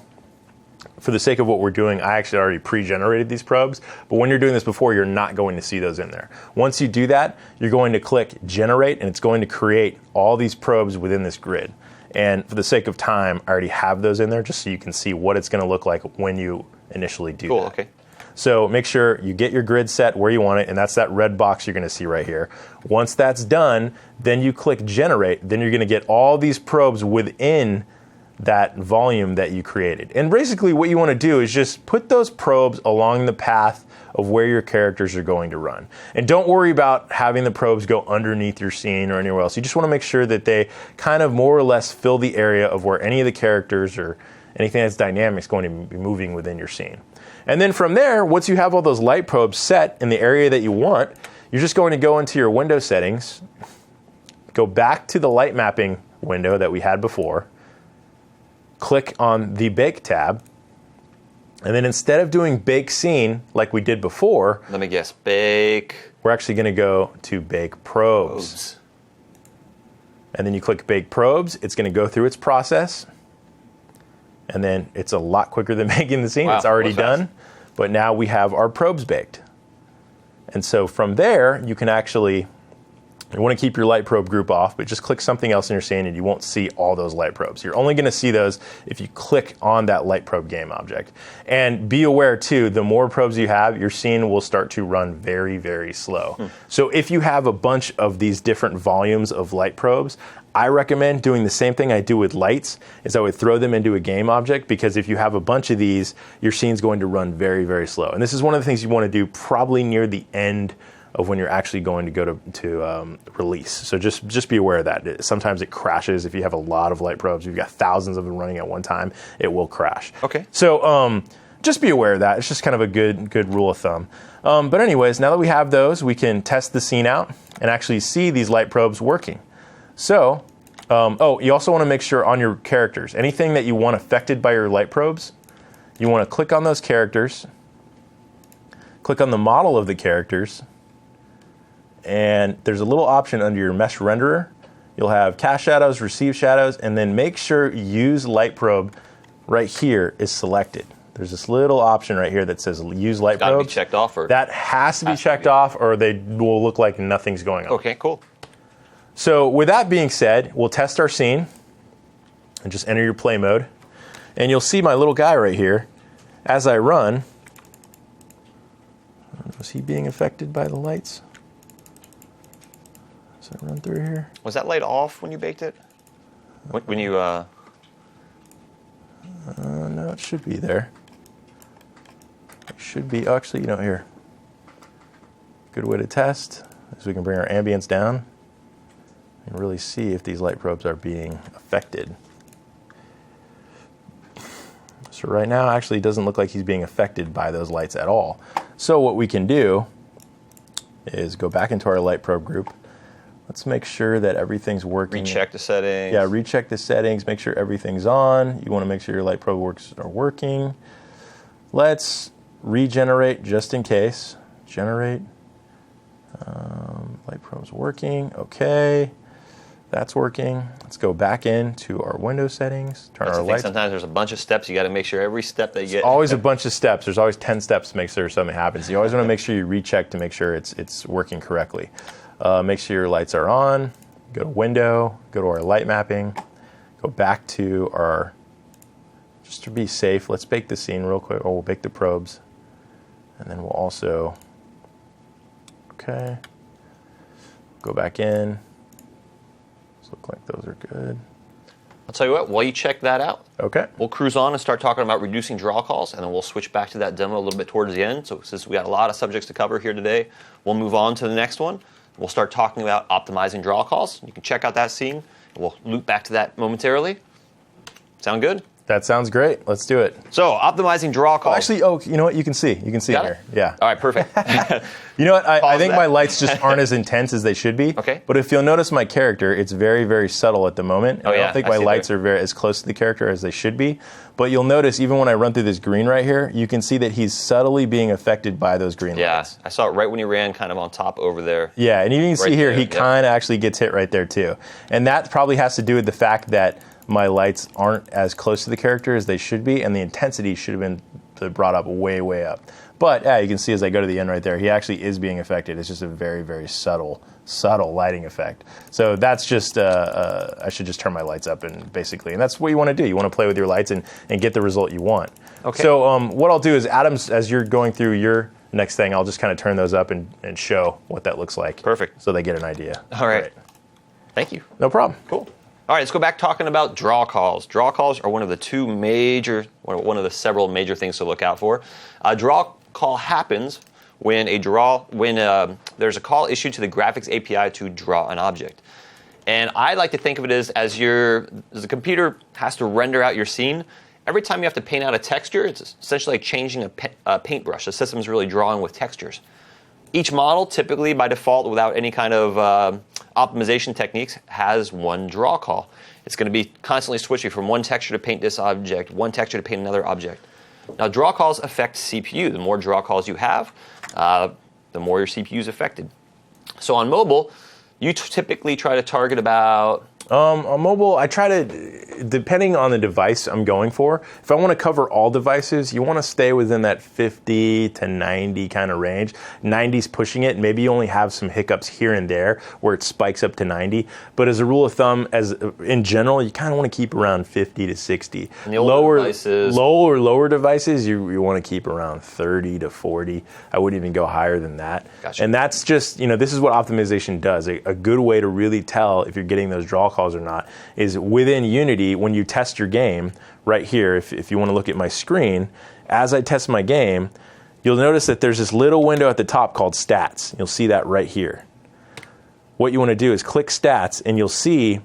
for the sake of what we're doing, I actually already pre-generated these probes, but when you're doing this before, you're not going to see those in there. Once you do that, you're going to click generate, and it's going to create all these probes within this grid. And for the sake of time, I already have those in there just so you can see what it's going to look like when you initially do that. Cool, okay. So make sure you get your grid set where you want it, and that's that red box you're going to see right here. Once that's done, then you click generate, then you're going to get all these probes within that volume that you created. And basically what you want to do is just put those probes along the path of where your characters are going to run. And don't worry about having the probes go underneath your scene or anywhere else. You just want to make sure that they kind of more or less fill the area of where any of the characters or anything that's dynamic is going to be moving within your scene. And then from there, once you have all those light probes set in the area that you want, you're just going to go into your window settings, go back to the light mapping window that we had before, click on the Bake tab, and then instead of doing Bake Scene like we did before, let me guess, Bake... We're actually going to go to Bake Probes. And then you click Bake Probes. It's going to go through its process, and then it's a lot quicker than making the scene. Wow, it's already done, but now we have our probes baked. And so from there, you can actually... You want to keep your light probe group off, but just click something else in your scene and you won't see all those light probes. You're only going to see those if you click on that light probe game object. And be aware too, the more probes you have, your scene will start to run very, very slow. So if you have a bunch of these different volumes of light probes, I recommend doing the same thing I do with lights, is I would throw them into a game object, because if you have a bunch of these, your scene's going to run very, very slow. And this is one of the things you want to do probably near the end of when you're actually going to go to release. So just be aware of that. Sometimes it crashes if you have a lot of light probes. If you've got thousands of them running at one time, it will crash. Okay. So just be aware of that. It's just kind of a good rule of thumb. But anyways, now that we have those, we can test the scene out and actually see these light probes working. So, you also want to make sure on your characters, anything that you want affected by your light probes, you want to click on those characters, click on the model of the characters, and there's a little option under your mesh renderer. You'll have cast shadows, receive shadows, and then make sure use light probe right here is selected. There's this little option right here that says use light probe. Got to be checked off, or that has to be checked off, or they will look like nothing's going on. Okay, cool. So with that being said, we'll test our scene and just enter your play mode. And you'll see my little guy right here. As I run, was he being affected by the lights? As I run through here. Was that light off when you baked it? When you... No, it should be there. It should be, actually, here. Good way to test is we can bring our ambience down and really see if these light probes are being affected. So right now, actually, it doesn't look like he's being affected by those lights at all. So what we can do is go back into our light probe group. Let's make sure that everything's working. Recheck the settings. Yeah, recheck the settings, make sure everything's on. You want to make sure your light probe are working. Let's regenerate just in case. Generate. Light probe's working. Okay. That's working. Let's go back into our window settings. Turn our lights. Sometimes there's a bunch of steps. You got to make sure every step they get. Always a bunch of steps. There's always 10 steps to make sure something happens. You always want to make sure you recheck to make sure it's working correctly. Make sure your lights are on. Go to window. Go to our light mapping. Go back to our. Just to be safe, let's bake the scene real quick. Oh, we'll bake the probes, and then we'll also. Okay. Go back in. Look like those are good. I'll tell you what, while you check that out, okay, we'll cruise on and start talking about reducing draw calls, and then we'll switch back to that demo a little bit towards the end. So since we got a lot of subjects to cover here today, we'll move on to the next one. We'll start talking about optimizing draw calls. You can check out that scene, and we'll loop back to that momentarily. Sound good? That sounds great. Let's do it. So, optimizing draw calls. Actually, you know what? You can see. You can see it here. Yeah. All right, perfect. You know what? I think my lights just aren't as intense as they should be. Okay. But if you'll notice my character, it's very, very subtle at the moment. And I don't think my lights are as close to the character as they should be. But you'll notice even when I run through this green right here, you can see that he's subtly being affected by those green lights. Yeah, I saw it right when he ran kind of on top over there. Yeah, and you can see here, he kind of actually gets hit right there too. And that probably has to do with the fact that my lights aren't as close to the character as they should be, and the intensity should have been brought up way, way up. But yeah, you can see as I go to the end right there, he actually is being affected. It's just a very, very subtle lighting effect. So that's just, I should just turn my lights up and that's what you want to do. You want to play with your lights and get the result you want. Okay. So what I'll do is, Adam, as you're going through your next thing, I'll just kind of turn those up and show what that looks like. Perfect. So they get an idea. All right. Thank you. No problem. Cool. All right, let's go back talking about draw calls. Draw calls are one of the several major things to look out for. A draw call happens when there's a call issued to the graphics API to draw an object. And I like to think of it as the computer has to render out your scene. Every time you have to paint out a texture, it's essentially like changing a paintbrush. The system's really drawing with textures. Each model, typically by default, without any kind of optimization techniques, has one draw call. It's going to be constantly switching from one texture to paint this object, one texture to paint another object. Now, draw calls affect CPU. The more draw calls you have, the more your CPU is affected. So on mobile, you typically try to target about... On mobile, I try to, depending on the device I'm going for, if I want to cover all devices, you want to stay within that 50 to 90 kind of range. 90's pushing it. Maybe you only have some hiccups here and there where it spikes up to 90. But as a rule of thumb, in general, you kind of want to keep around 50 to 60. Lower devices, you want to keep around 30 to 40. I wouldn't even go higher than that. Gotcha. And that's just, this is what optimization does. A good way to really tell if you're getting those draw calls or not is within Unity, when you test your game right here, if you want to look at my screen, as I test my game, you'll notice that there's this little window at the top called stats. You'll see that right here. What you want to do is click stats and you'll see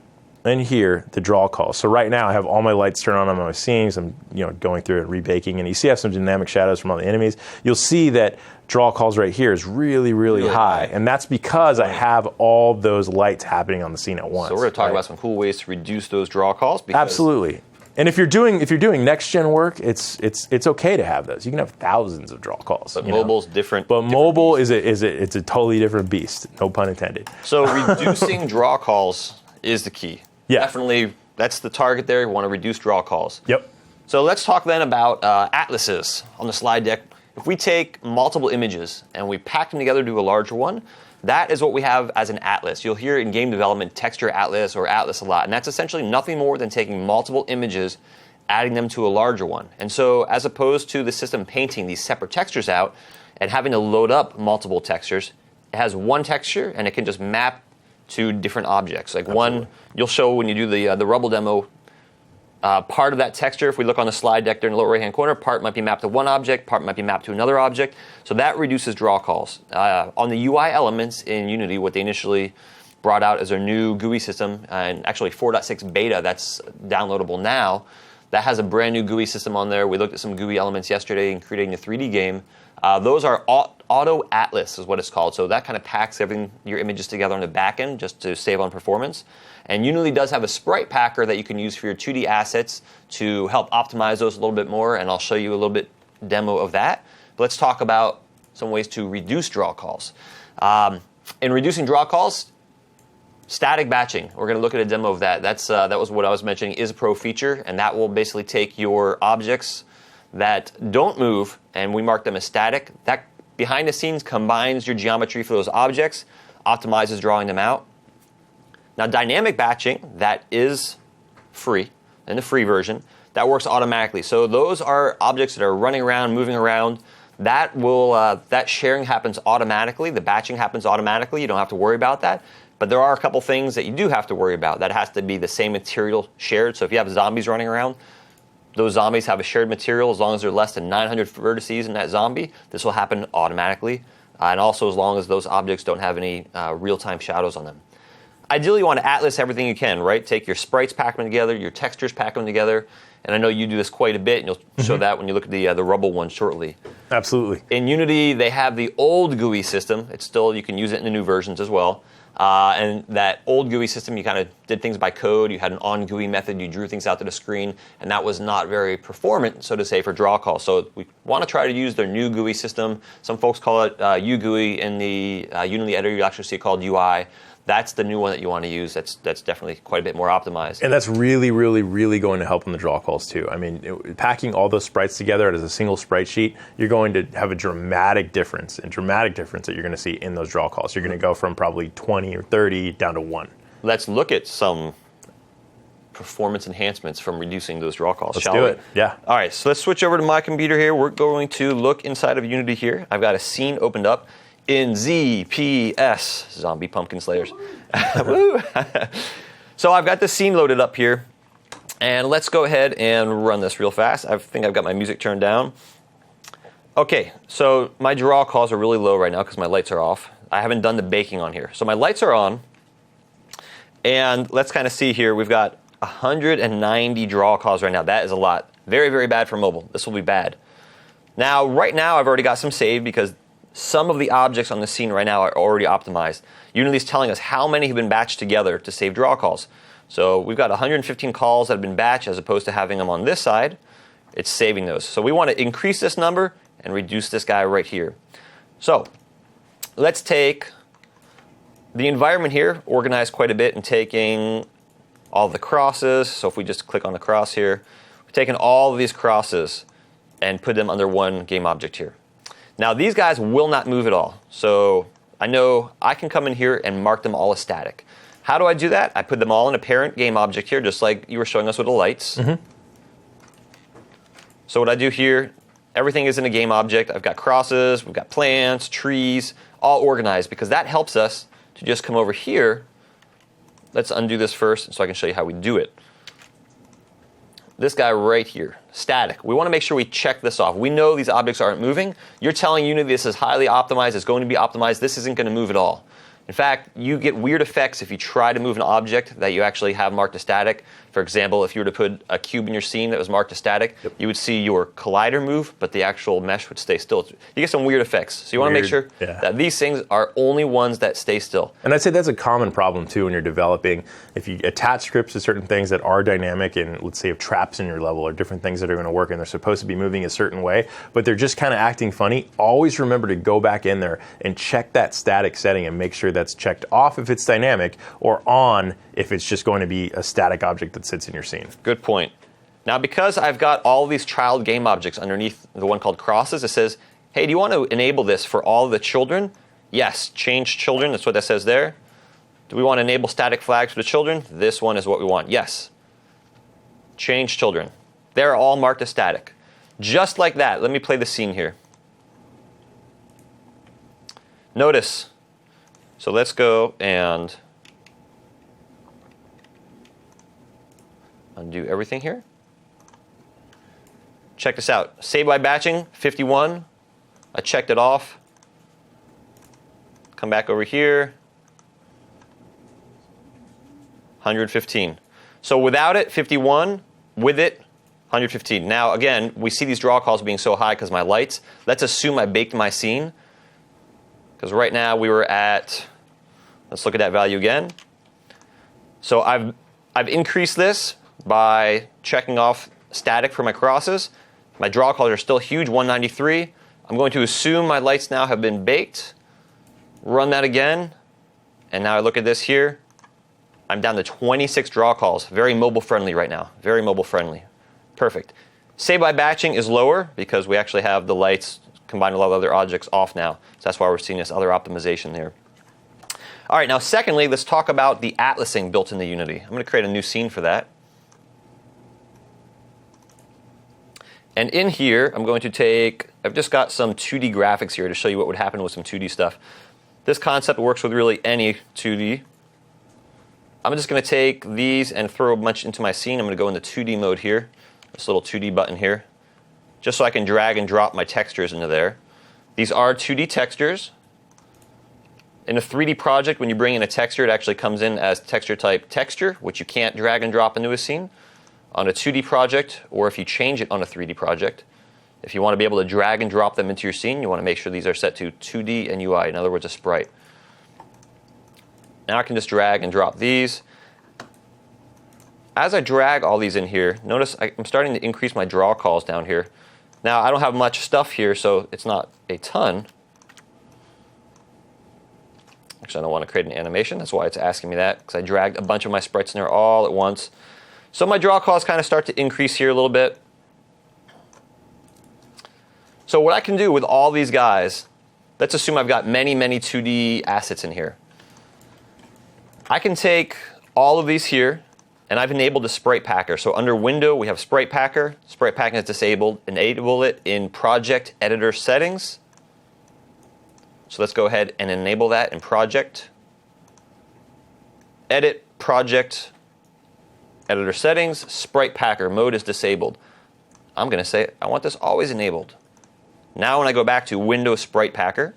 in here the draw calls. So right now I have all my lights turned on my scenes. I'm going through and rebaking, and you see I have some dynamic shadows from all the enemies. You'll see that draw calls right here is really, really high. And that's because I have all those lights happening on the scene at once. So we're going to talk about some cool ways to reduce those draw calls. Absolutely. And if you're doing next gen work, it's okay to have those. You can have thousands of draw calls. But mobile's different. But mobile it's a totally different beast. No pun intended. So reducing draw calls is the key. Yeah. Definitely, that's the target there. You want to reduce draw calls. Yep. So let's talk then about atlases on the slide deck. If we take multiple images and we pack them together to do a larger one, that is what we have as an atlas. You'll hear in game development texture atlas or atlas a lot, and that's essentially nothing more than taking multiple images, adding them to a larger one. And so as opposed to the system painting these separate textures out and having to load up multiple textures, it has one texture and it can just map to different objects. Like one, you'll show when you do the rubble demo, part of that texture, if we look on the slide deck there in the lower right-hand corner, part might be mapped to one object, part might be mapped to another object. So that reduces draw calls. On the UI elements in Unity, what they initially brought out as their new GUI system, and actually 4.6 beta that's downloadable now, That has a brand new GUI system on there. We looked at some GUI elements yesterday in creating a 3D game. Those are Auto Atlas is what it's called. So that kind of packs everything, your images together on the back end just to save on performance. And Unity does have a sprite packer that you can use for your 2D assets to help optimize those a little bit more. And I'll show you a little bit demo of that. But let's talk about some ways to reduce draw calls. In reducing draw calls, static batching. We're going to look at a demo of that. That was what I was mentioning is a pro feature, and that will basically take your objects that don't move, and we mark them as static. That behind the scenes combines your geometry for those objects, optimizes drawing them out. Now, dynamic batching, that is free, in the free version, that works automatically. So those are objects that are running around, moving around. That sharing happens automatically. The batching happens automatically. You don't have to worry about that. But there are a couple things that you do have to worry about. That has to be the same material shared. So if you have zombies running around, those zombies have a shared material. As long as there are less than 900 vertices in that zombie, this will happen automatically. And also as long as those objects don't have any real-time shadows on them. Ideally, you want to atlas everything you can, right? Take your sprites, pack them together, your textures, pack them together. And I know you do this quite a bit, and you'll show that when you look at the Rubble one shortly. Absolutely. In Unity, they have the old GUI system. It's still, you can use it in the new versions as well. And that old GUI system, you kind of did things by code. You had an on GUI method. You drew things out to the screen, and that was not very performant, so to say, for draw calls. So we want to try to use their new GUI system. Some folks call it UGUI. In the Unity editor, you actually see it called UI. That's the new one that you want to use. That's definitely quite a bit more optimized. And that's really, really, really going to help in the draw calls too. I mean, packing all those sprites together as a single sprite sheet, you're going to have a dramatic difference that you're going to see in those draw calls. You're going to go from probably 20 or 30 down to 1. Let's look at some performance enhancements from reducing those draw calls, Let's shall do we? it. Yeah. All right, so let's switch over to my computer here. We're going to look inside of Unity here. I've got a scene opened up in ZPS, ZombiePumpkinSlayers. Woo! So I've got the scene loaded up here, and let's go ahead and run this real fast. I think I've got my music turned down. Okay, so my draw calls are really low right now because my lights are off. I haven't done the baking on here. So my lights are on, and let's kind of see here. We've got 190 draw calls right now. That is a lot. Very, very bad for mobile. This will be bad. Now, right now, I've already got some saved because some of the objects on the scene right now are already optimized. Unity is telling us how many have been batched together to save draw calls. So we've got 115 calls that have been batched as opposed to having them on this side. It's saving those. So we want to increase this number and reduce this guy right here. So let's take the environment here, organized quite a bit, and taking all the crosses. So if we just click on the cross here, we're taking all of these crosses and put them under one game object here. Now, these guys will not move at all. So I know I can come in here and mark them all as static. How do I do that? I put them all in a parent game object here, just like you were showing us with the lights. So what I do here, everything is in a game object. I've got crosses, we've got plants, trees, all organized, because that helps us to just come over here. Let's undo this first so I can show you how we do it. This guy right here, static. We want to make sure we check this off. We know these objects aren't moving. You're telling Unity this is highly optimized, it's going to be optimized. This isn't going to move at all. In fact, you get weird effects if you try to move an object that you actually have marked as static. For example, if you were to put a cube in your scene that was marked as static, you would see your collider move, but the actual mesh would stay still. You get some weird effects. So you want to make sure that these things are only ones that stay still. And I'd say that's a common problem too when you're developing. If you attach scripts to certain things that are dynamic, and let's say you have traps in your level or different things that are going to work and they're supposed to be moving a certain way, but they're just kind of acting funny, always remember to go back in there and check that static setting and make sure that's checked off if it's dynamic or on if it's just going to be a static object that sits in your scene. Good point. Now, because I've got all these child game objects underneath the one called crosses, it says, hey, do you want to enable this for all the children? Yes, change children, that's what that says there. Do we want to enable static flags for the children? This one is what we want, yes. Change children. They're all marked as static. Just like that, let me play the scene here. Notice, so let's go and undo everything here. Check this out. Save by batching, 51. I checked it off. Come back over here. 115. So without it, 51. With it, 115. Now, again, we see these draw calls being so high because my lights. Let's assume I baked my scene. Because right now we were at, let's look at that value again. So I've increased this by checking off static for my crosses. My draw calls are still huge, 193. I'm going to assume my lights now have been baked. Run that again. And now I look at this here. I'm down to 26 draw calls. Very mobile friendly right now. Very mobile friendly. Perfect. Save by batching is lower because we actually have the lights combined with a lot of other objects off now. So that's why we're seeing this other optimization there. All right, now secondly, let's talk about the atlasing built into Unity. I'm going to create a new scene for that. And in here, I'm going to take, I've just got some 2D graphics here to show you what would happen with some 2D stuff. This concept works with really any 2D. I'm just going to take these and throw a bunch into my scene. I'm going to go into 2D mode here. This little 2D button here, just so I can drag and drop my textures into there. These are 2D textures. In a 3D project, when you bring in a texture, it actually comes in as texture type texture, which you can't drag and drop into a scene. On a 2D project, or if you change it on a 3D project, if you want to be able to drag and drop them into your scene, you want to make sure these are set to 2D and UI, in other words, a sprite. Now I can just drag and drop these. As I drag all these in here, notice I'm starting to increase my draw calls down here. Now, I don't have much stuff here, so it's not a ton. Actually, I don't want to create an animation. That's why it's asking me that, because I dragged a bunch of my sprites in there all at once. So my draw calls kind of start to increase here a little bit. So what I can do with all these guys, let's assume I've got many, many 2D assets in here. I can take all of these here, and I've enabled the sprite packer. So under Window, we have sprite packer. Sprite packing is disabled. Enable it in Project Editor Settings. So let's go ahead and enable that in Project. Edit Project Editor Settings. Sprite packer mode is disabled. I'm going to say I want this always enabled. Now when I go back to Windows Sprite Packer,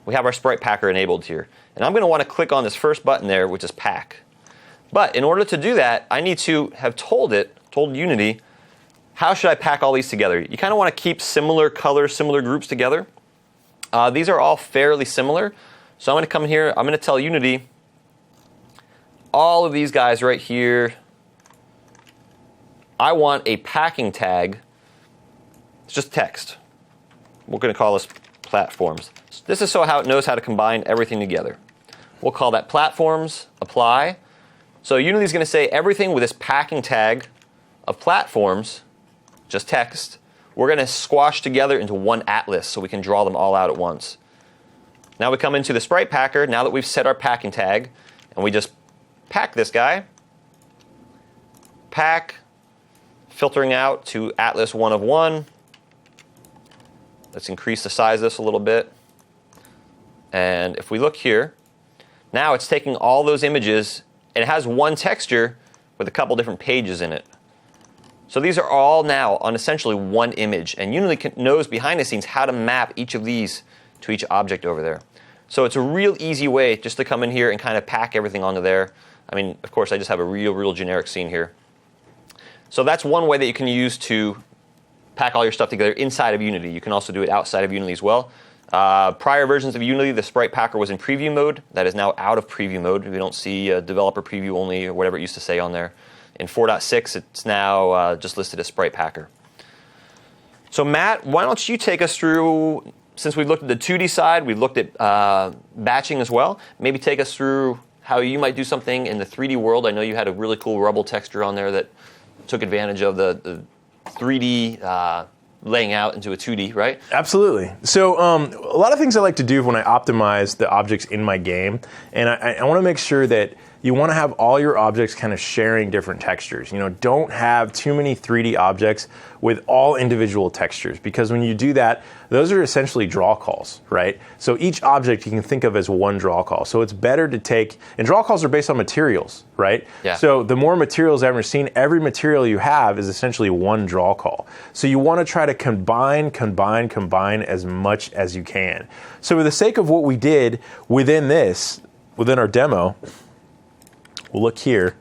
we have our Sprite Packer enabled here. And I'm going to want to click on this first button there, which is Pack. But in order to do that, I need to have told Unity, how should I pack all these together? You kind of want to keep similar colors, similar groups together. These are all fairly similar. So I'm going to come here, I'm going to tell Unity, all of these guys right here, I want a packing tag. It's just text. We're going to call this platforms. So this is how it knows how to combine everything together. We'll call that platforms, apply. So Unity is going to say everything with this packing tag of platforms, just text, we're going to squash together into one atlas so we can draw them all out at once. Now we come into the sprite packer, now that we've set our packing tag, and we just pack this guy. Pack, filtering out to atlas 1 of 1. Let's increase the size of this a little bit. And if we look here, now it's taking all those images, and it has one texture with a couple different pages in it. So these are all now on essentially one image, and Unity knows behind the scenes how to map each of these to each object over there. So it's a real easy way just to come in here and kind of pack everything onto there. I mean, of course, I just have a real generic scene here. So that's one way that you can use to pack all your stuff together inside of Unity. You can also do it outside of Unity as well. Prior versions of Unity, the sprite packer was in preview mode. That is now out of preview mode. We don't see developer preview only or whatever it used to say on there. In 4.6, it's now just listed as sprite packer. So Matt, why don't you take us through, since we've looked at the 2D side, we've looked at batching as well, maybe take us through how you might do something in the 3D world. I know you had a really cool rubble texture on there that took advantage of the 3D laying out into a 2D, right? Absolutely. So a lot of things I like to do when I optimize the objects in my game, and I want to make sure that you want to have all your objects kind of sharing different textures. You know, don't have too many 3D objects with all individual textures, because when you do that, those are essentially draw calls, right? So each object you can think of as one draw call. So it's better to take, and draw calls are based on materials, right? Yeah. So the more materials I've ever seen, every material you have is essentially one draw call. So you want to try to combine as much as you can. So for the sake of what we did within our demo, we'll look here.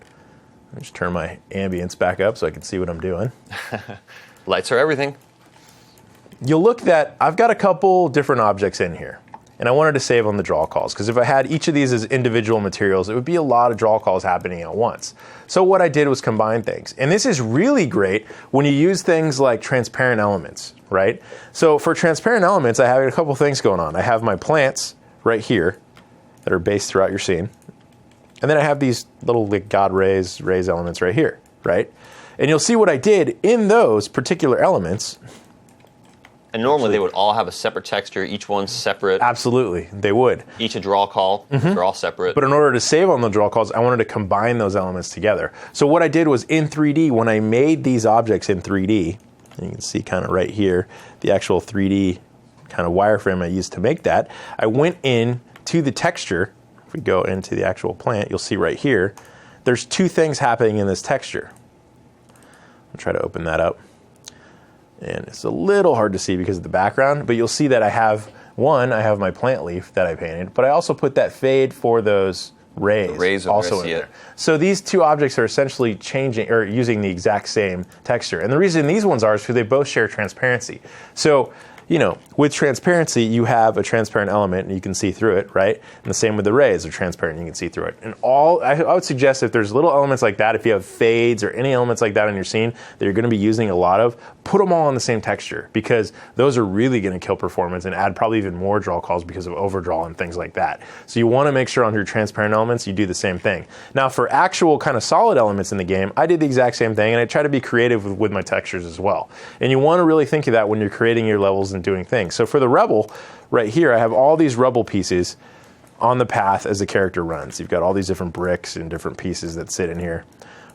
Just turn my ambience back up so I can see what I'm doing. Lights are everything. You'll look that I've got a couple different objects in here. And I wanted to save on the draw calls, because if I had each of these as individual materials, it would be a lot of draw calls happening at once. So what I did was combine things. And this is really great when you use things like transparent elements, right? So for transparent elements, I have a couple things going on. I have my plants right here that are based throughout your scene. And then I have these little like God rays elements right here, right? And you'll see what I did in those particular elements. And normally they would all have a separate texture, each one's separate. Absolutely, they would. Each a draw call, they're all separate. But in order to save on the draw calls, I wanted to combine those elements together. So what I did was in 3D, when I made these objects in 3D, and you can see kind of right here, the actual 3D kind of wireframe I used to make that, I went in to the texture. If we go into the actual plant, you'll see right here, there's two things happening in this texture. I'll try to open that up. And it's a little hard to see because of the background, but you'll see that I have my plant leaf that I painted, but I also put that fade for those rays also in there. So these two objects are essentially changing or using the exact same texture. And the reason these ones are is because they both share transparency. So, you know, with transparency, you have a transparent element and you can see through it, right? And the same with the rays are transparent and you can see through it. And I would suggest if there's little elements like that, if you have fades or any elements like that in your scene that you're going to be using a lot of, put them all on the same texture, because those are really going to kill performance and add probably even more draw calls because of overdraw and things like that. So you want to make sure on your transparent elements you do the same thing. Now for actual kind of solid elements in the game, I did the exact same thing, and I try to be creative with my textures as well. And you want to really think of that when you're creating your levels and doing things. So for the rebel right here, I have all these rebel pieces on the path as the character runs. You've got all these different bricks and different pieces that sit in here.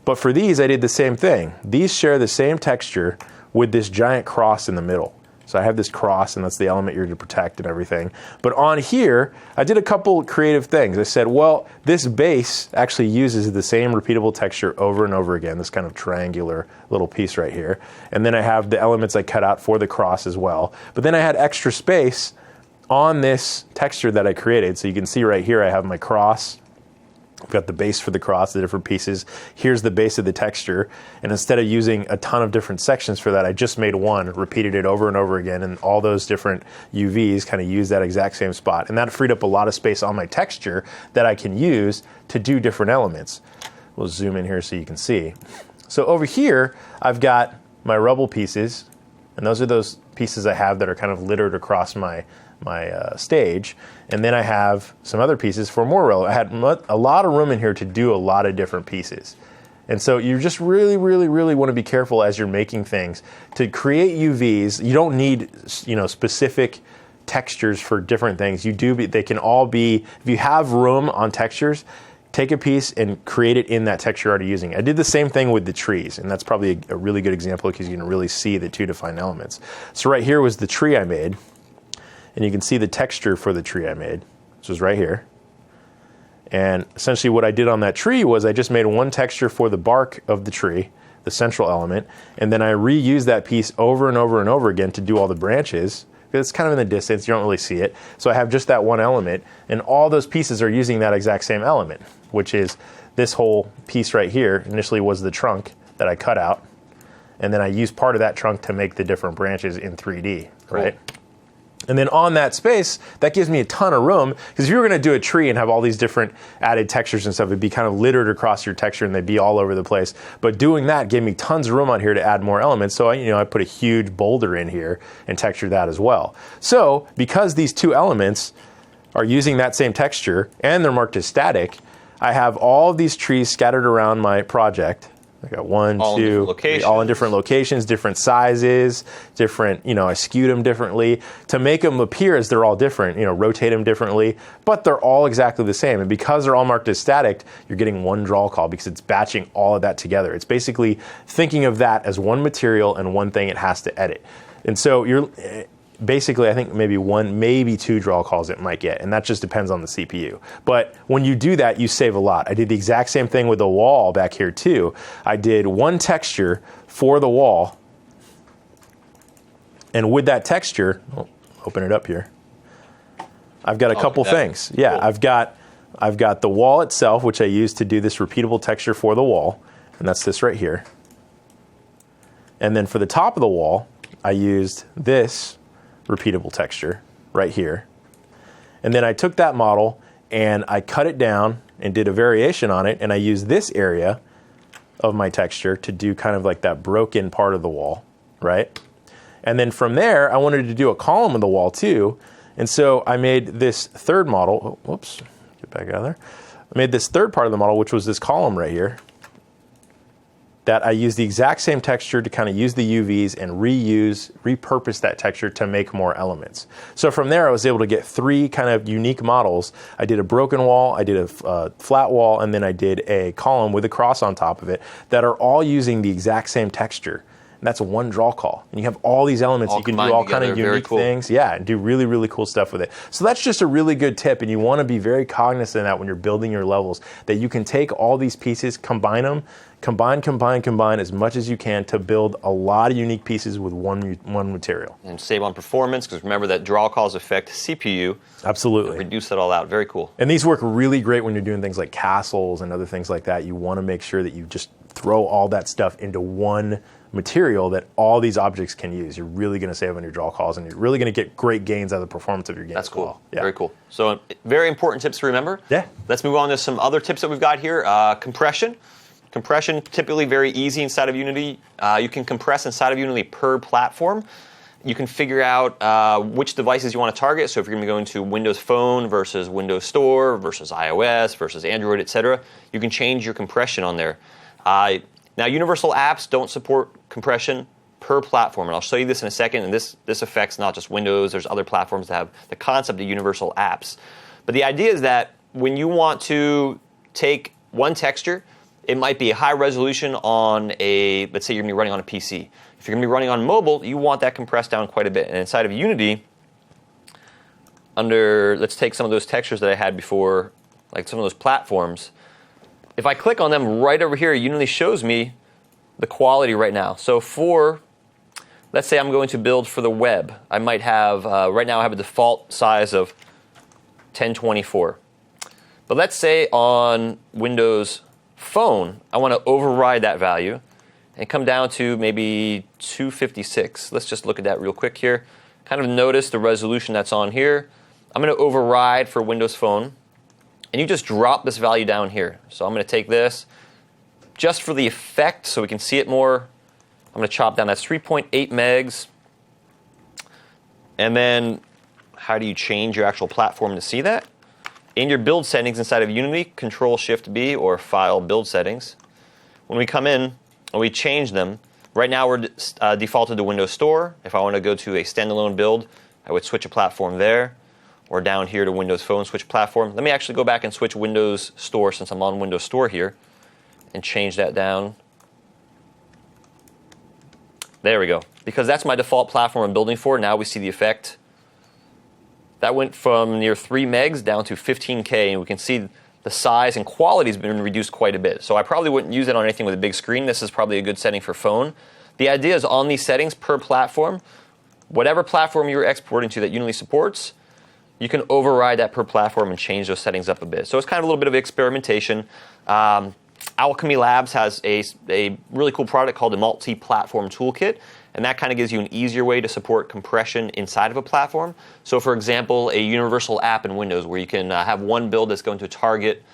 But for these, I did the same thing. These share the same texture with this giant cross in the middle. So I have this cross, and that's the element you're to protect and everything. But on here, I did a couple creative things. I said, well, this base actually uses the same repeatable texture over and over again, this kind of triangular little piece right here. And then I have the elements I cut out for the cross as well. But then I had extra space on this texture that I created. So you can see right here, I have my cross. I've got the base for the cross, the different pieces. Here's the base of the texture. And instead of using a ton of different sections for that, I just made one, repeated it over and over again, and all those different UVs kind of use that exact same spot. And that freed up a lot of space on my texture that I can use to do different elements. We'll zoom in here so you can see. So over here, I've got my rubble pieces, and those are those pieces I have that are kind of littered across my stage. And then I have some other pieces for more row. I had a lot of room in here to do a lot of different pieces. And so you just really, really, really want to be careful as you're making things to create UVs. You don't need, you know, specific textures for different things. They can all be, if you have room on textures, take a piece and create it in that texture you're already using. I did the same thing with the trees, and that's probably a really good example because you can really see the two defined elements. So right here was the tree I made. And you can see the texture for the tree I made, which is right here. And essentially what I did on that tree was I just made one texture for the bark of the tree, the central element, and then I reused that piece over and over and over again to do all the branches. It's kind of in the distance, you don't really see it. So I have just that one element, and all those pieces are using that exact same element, which is this whole piece right here initially was the trunk that I cut out, and then I used part of that trunk to make the different branches in 3D, right? Cool. And then on that space, that gives me a ton of room, because if you were going to do a tree and have all these different added textures and stuff, it'd be kind of littered across your texture and they'd be all over the place. But doing that gave me tons of room on here to add more elements. So I put a huge boulder in here and textured that as well. So because these two elements are using that same texture and they're marked as static, I have all of these trees scattered around my project. I got one, two, three, all in different locations, different sizes, different, I skewed them differently to make them appear as they're all different, rotate them differently, but they're all exactly the same. And because they're all marked as static, you're getting one draw call because it's batching all of that together. It's basically thinking of that as one material and one thing it has to edit. And so you're basically, I think maybe one, maybe two draw calls it might get, and that just depends on the CPU. But when you do that, you save a lot. I did the exact same thing with the wall back here too. I did one texture for the wall, and with that texture, open it up here, I've got a couple things. Yeah, cool. I've got the wall itself, which I used to do this repeatable texture for the wall. and that's this right here. And then for the top of the wall, I used this repeatable texture right here. And then I took that model and I cut it down and did a variation on it, and I used this area of my texture to do kind of like that broken part of the wall, right? And then from there, I wanted to do a column of the wall too, and so I made this third model. Oh, whoops, get back out of there. I made this third part of the model, which was this column right here, that I used the exact same texture to kind of use the UVs and repurpose that texture to make more elements. So from there, I was able to get 3 kind of unique models. I did a broken wall, I did a flat wall, and then I did a column with a cross on top of it that are all using the exact same texture. And that's one draw call. And you have all these elements. All you can do all kind of unique things. Yeah, and do really, really cool stuff with it. So that's just a really good tip, and you want to be very cognizant of that when you're building your levels, that you can take all these pieces, combine them, combine as much as you can to build a lot of unique pieces with one material. And save on performance, because remember that draw calls affect CPU. Absolutely. Reduce that all out. Very cool. And these work really great when you're doing things like castles and other things like that. You want to make sure that you just throw all that stuff into one material that all these objects can use. You're really going to save on your draw calls, and you're really going to get great gains out of the performance of your game. That's cool. Well. Yeah. Very cool. So very important tips to remember. Yeah. Let's move on to some other tips that we've got here. Compression. Compression, typically very easy inside of Unity. You can compress inside of Unity per platform. You can figure out which devices you want to target. So if you're going to be going to Windows Phone versus Windows Store versus iOS versus Android, etc., you can change your compression on there. Now, universal apps don't support compression per platform, and I'll show you this in a second. And this affects not just Windows. There's other platforms that have the concept of universal apps. But the idea is that when you want to take one texture, it might be a high resolution on let's say you're going to be running on a PC. If you're going to be running on mobile, you want that compressed down quite a bit. And inside of Unity, let's take some of those textures that I had before, like some of those platforms. If I click on them right over here, Unity shows me the quality right now. So let's say I'm going to build for the web. I might have, right now I have a default size of 1024. But let's say on Windows Phone, I want to override that value and come down to maybe 256. Let's just look at that real quick here. Kind of notice the resolution that's on here. I'm going to override for Windows Phone, and you just drop this value down here. So I'm going to take this just for the effect so we can see it more. I'm going to chop down, that's 3.8 megs. And then how do you change your actual platform to see that? In your build settings inside of Unity, Control-Shift-B or File Build Settings. When we come in and we change them, right now we're defaulted to Windows Store. If I want to go to a standalone build, I would switch a platform there, or down here to Windows Phone, switch platform. Let me actually go back and switch Windows Store since I'm on Windows Store here, and change that down. There we go. Because that's my default platform I'm building for. Now we see the effect. That went from near 3 megs down to 15K, and we can see the size and quality has been reduced quite a bit. So I probably wouldn't use it on anything with a big screen. This is probably a good setting for phone. The idea is on these settings per platform, whatever platform you're exporting to that Unity supports, you can override that per platform and change those settings up a bit. So it's kind of a little bit of experimentation. Alchemy Labs has a really cool product called the Multi-Platform Toolkit, and that kind of gives you an easier way to support compression inside of a platform. So for example, a universal app in Windows where you can have one build that's going to target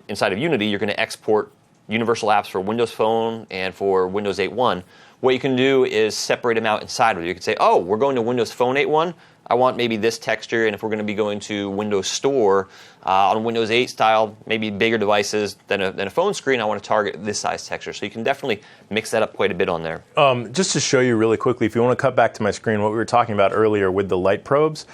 inside of Unity, you're going to export universal apps for Windows Phone and for Windows 8.1. What you can do is separate them out inside of it. You can say, oh, we're going to Windows Phone 8.1. I want maybe this texture, and if we're going to be going to Windows Store on Windows 8 style, maybe bigger devices than a phone screen, I want to target this size texture. So you can definitely mix that up quite a bit on there. Just to show you really quickly, if you want to cut back to my screen, what we were talking about earlier with the light probes,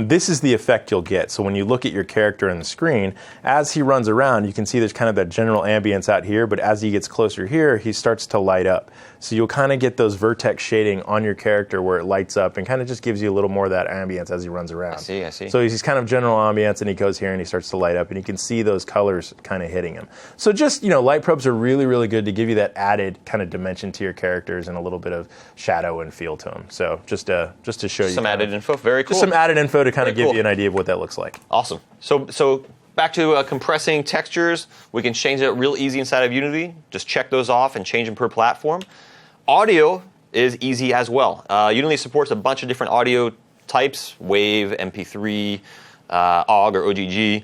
this is the effect you'll get. So when you look at your character on the screen, as he runs around, you can see there's kind of that general ambience out here, but as he gets closer here, he starts to light up. So you'll kind of get those vertex shading on your character where it lights up and kind of just gives you a little more of that ambience as he runs around. I see. So he's kind of general ambience, and he goes here and he starts to light up, and you can see those colors kind of hitting him. So just, light probes are really, really good to give you that added kind of dimension to your characters and a little bit of shadow and feel to them. So just to show you some added info, very cool. Just some added info to kind of give you an idea of what that looks like. Awesome. So back to compressing textures. We can change it real easy inside of Unity. Just check those off and change them per platform. Audio is easy as well. Unity supports a bunch of different audio types, WAV, MP3, OGG or OGG.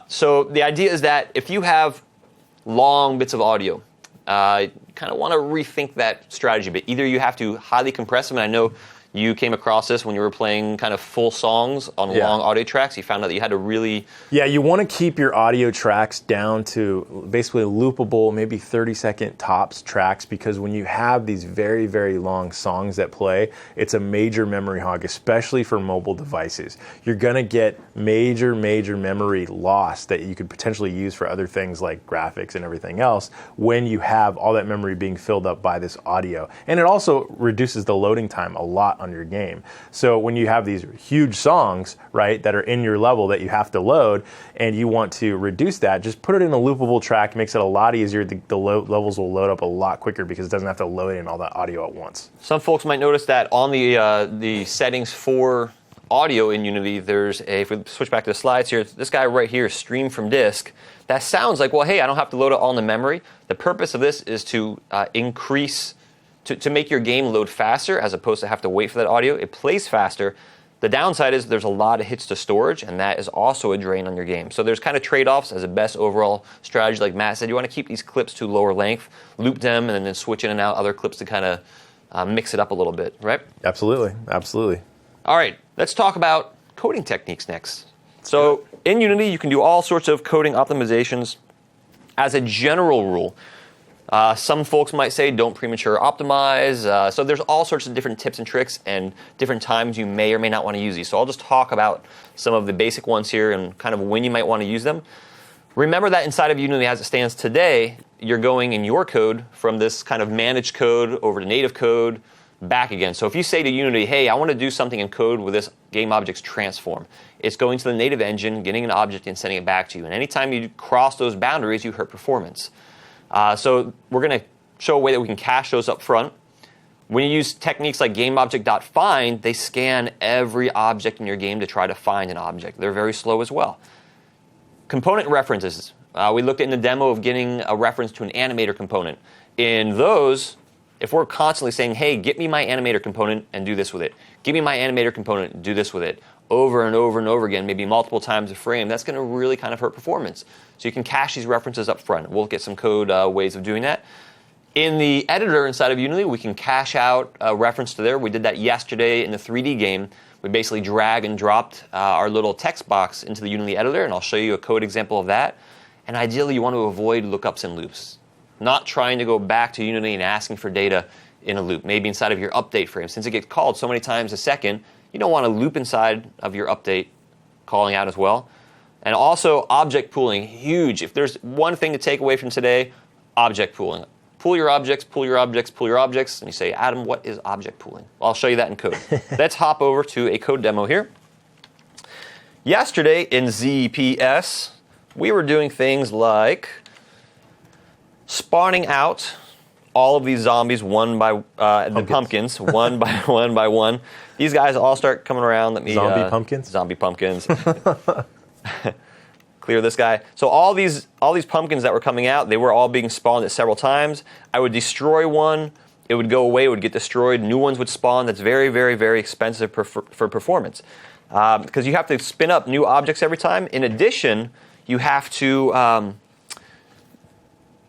So the idea is that if you have long bits of audio, you kind of want to rethink that strategy a bit. Either you have to highly compress them, and I know you came across this when you were playing kind of full songs on long audio tracks. You found out that you had to really... Yeah, you want to keep your audio tracks down to basically loopable, maybe 30-second tops tracks, because when you have these very, very long songs that play, it's a major memory hog, especially for mobile devices. You're going to get major, major memory loss that you could potentially use for other things like graphics and everything else when you have all that memory being filled up by this audio. And it also reduces the loading time a lot on your game. So when you have these huge songs, right, that are in your level that you have to load, and you want to reduce that, just put it in a loopable track. Makes it a lot easier. The levels will load up a lot quicker because it doesn't have to load in all that audio at once. Some folks might notice that on the settings for audio in Unity, there's if we switch back to the slides here, this guy right here, stream from disk. That sounds like, well, hey, I don't have to load it all in the memory. The purpose of this is to increase to make your game load faster as opposed to have to wait for that audio. It plays faster. The downside is there's a lot of hits to storage, and that is also a drain on your game. So there's kind of trade-offs as a best overall strategy. Like Matt said, you want to keep these clips to lower length, loop them, and then switch in and out other clips to kind of mix it up a little bit, right? Absolutely, absolutely. All right, let's talk about coding techniques next. So in Unity, you can do all sorts of coding optimizations. As a general rule, some folks might say don't premature optimize. So there's all sorts of different tips and tricks and different times you may or may not want to use these. So I'll just talk about some of the basic ones here and kind of when you might want to use them. Remember that inside of Unity as it stands today, you're going in your code from this kind of managed code over to native code back again. So if you say to Unity, hey, I want to do something in code with this GameObjects transform, it's going to the native engine, getting an object and sending it back to you. And anytime you cross those boundaries, you hurt performance. So we're going to show a way that we can cache those up front. When you use techniques like GameObject.find, they scan every object in your game to try to find an object. They're very slow as well. Component references. We looked at in the demo of getting a reference to an animator component. In those, if we're constantly saying, hey, get me my animator component and do this with it. Give me my animator component and do this with it. Over and over and over again, maybe multiple times a frame, that's going to really kind of hurt performance. So you can cache these references up front. We'll get some code ways of doing that. In the editor inside of Unity, we can cache out a reference to there. We did that yesterday in the 3D game. We basically drag and dropped our little text box into the Unity editor, and I'll show you a code example of that. And ideally, you want to avoid lookups and loops. Not trying to go back to Unity and asking for data in a loop, maybe inside of your update frame. Since it gets called so many times a second, you don't want to loop inside of your update calling out as well. And also, object pooling, huge. If there's one thing to take away from today, object pooling. Pool your objects, pool your objects, pool your objects. And you say, Adam, what is object pooling? Well, I'll show you that in code. Let's hop over to a code demo here. Yesterday in ZPS, we were doing things like spawning out all of these zombies one by the pumpkins, one by one by one. These guys all start coming around. Let me zombie pumpkins. Zombie pumpkins. Clear this guy. So all these pumpkins that were coming out, they were all being spawned at several times. I would destroy one. It would go away. It would get destroyed. New ones would spawn. That's very, very, very expensive for performance because you have to spin up new objects every time. In addition, you have to.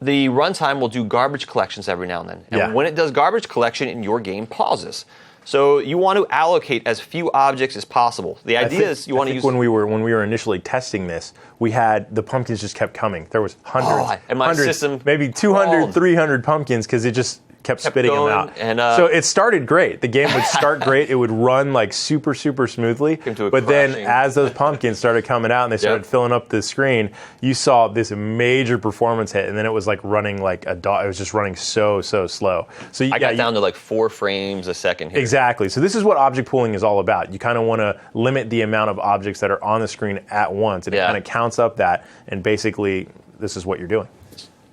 The runtime will do garbage collections every now and then. And when it does garbage collection, in your game pauses. So you want to allocate as few objects as possible. The idea is you want to use... When we were initially testing this, we had the pumpkins just kept coming. There was hundreds, and my system maybe 200, 300 pumpkins because it just kept spitting them out. And, so it started great. The game would start great. It would run like super, super smoothly. But then as those pumpkins started coming out and they started filling up the screen, you saw this major performance hit. And then it was like running like a dog. It was just running so slow. So I got down to like 4 frames a second here. Exactly. So this is what object pooling is all about. You kind of want to limit the amount of objects that are on the screen at once. And it kind of counts up that. And basically, this is what you're doing.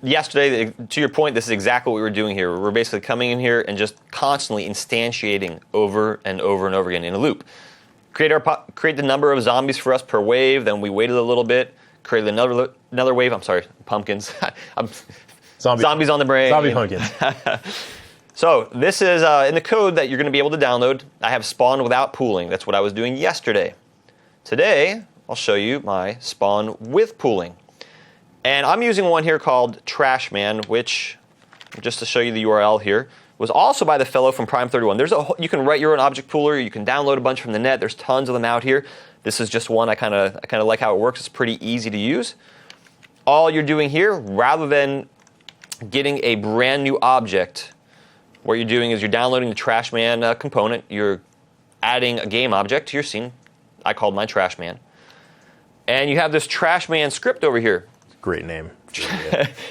Yesterday, to your point, this is exactly what we were doing here. We're basically coming in here and just constantly instantiating over and over and over again in a loop. Create the number of zombies for us per wave, then we waited a little bit, created another wave. I'm sorry, pumpkins. Zombies on the brain. Zombie pumpkins. So this is in the code that you're going to be able to download. I have spawn without pooling. That's what I was doing yesterday. Today, I'll show you my spawn with pooling. And I'm using one here called Trashman, which, just to show you the URL here, was also by the fellow from Prime 31. You can write your own object pooler. You can download a bunch from the net. There's tons of them out here. This is just one I kind of like how it works. It's pretty easy to use. All you're doing here, rather than getting a brand new object, what you're doing is you're downloading the Trashman component. You're adding a game object to your scene. I called mine Trashman. And you have this Trashman script over here. Great name.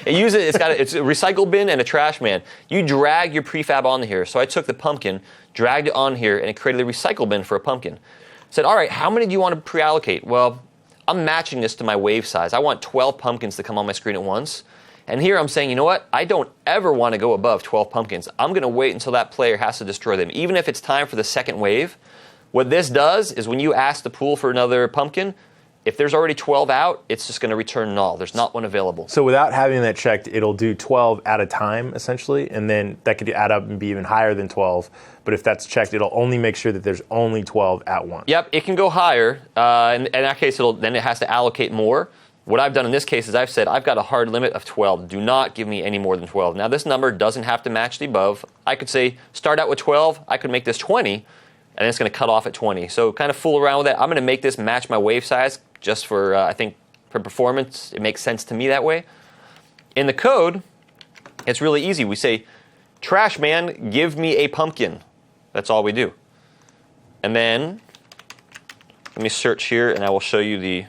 It's a recycle bin and a trash man. You drag your prefab on here. So I took the pumpkin, dragged it on here, and it created a recycle bin for a pumpkin. Said, all right, how many do you want to pre-allocate? Well, I'm matching this to my wave size. I want 12 pumpkins to come on my screen at once. And here I'm saying, you know what? I don't ever want to go above 12 pumpkins. I'm going to wait until that player has to destroy them, even if it's time for the second wave. What this does is when you ask the pool for another pumpkin, if there's already 12 out, it's just going to return null. There's not one available. So without having that checked, it'll do 12 at a time, essentially, and then that could add up and be even higher than 12. But if that's checked, it'll only make sure that there's only 12 at once. Yep, it can go higher. In that case, then it has to allocate more. What I've done in this case is I've said I've got a hard limit of 12. Do not give me any more than 12. Now, this number doesn't have to match the above. I could say start out with 12. I could make this 20. And it's going to cut off at 20. So kind of fool around with that. I'm going to make this match my wave size just for, I think, for performance. It makes sense to me that way. In the code, it's really easy. We say, trash man, give me a pumpkin. That's all we do. And then, let me search here, and I will show you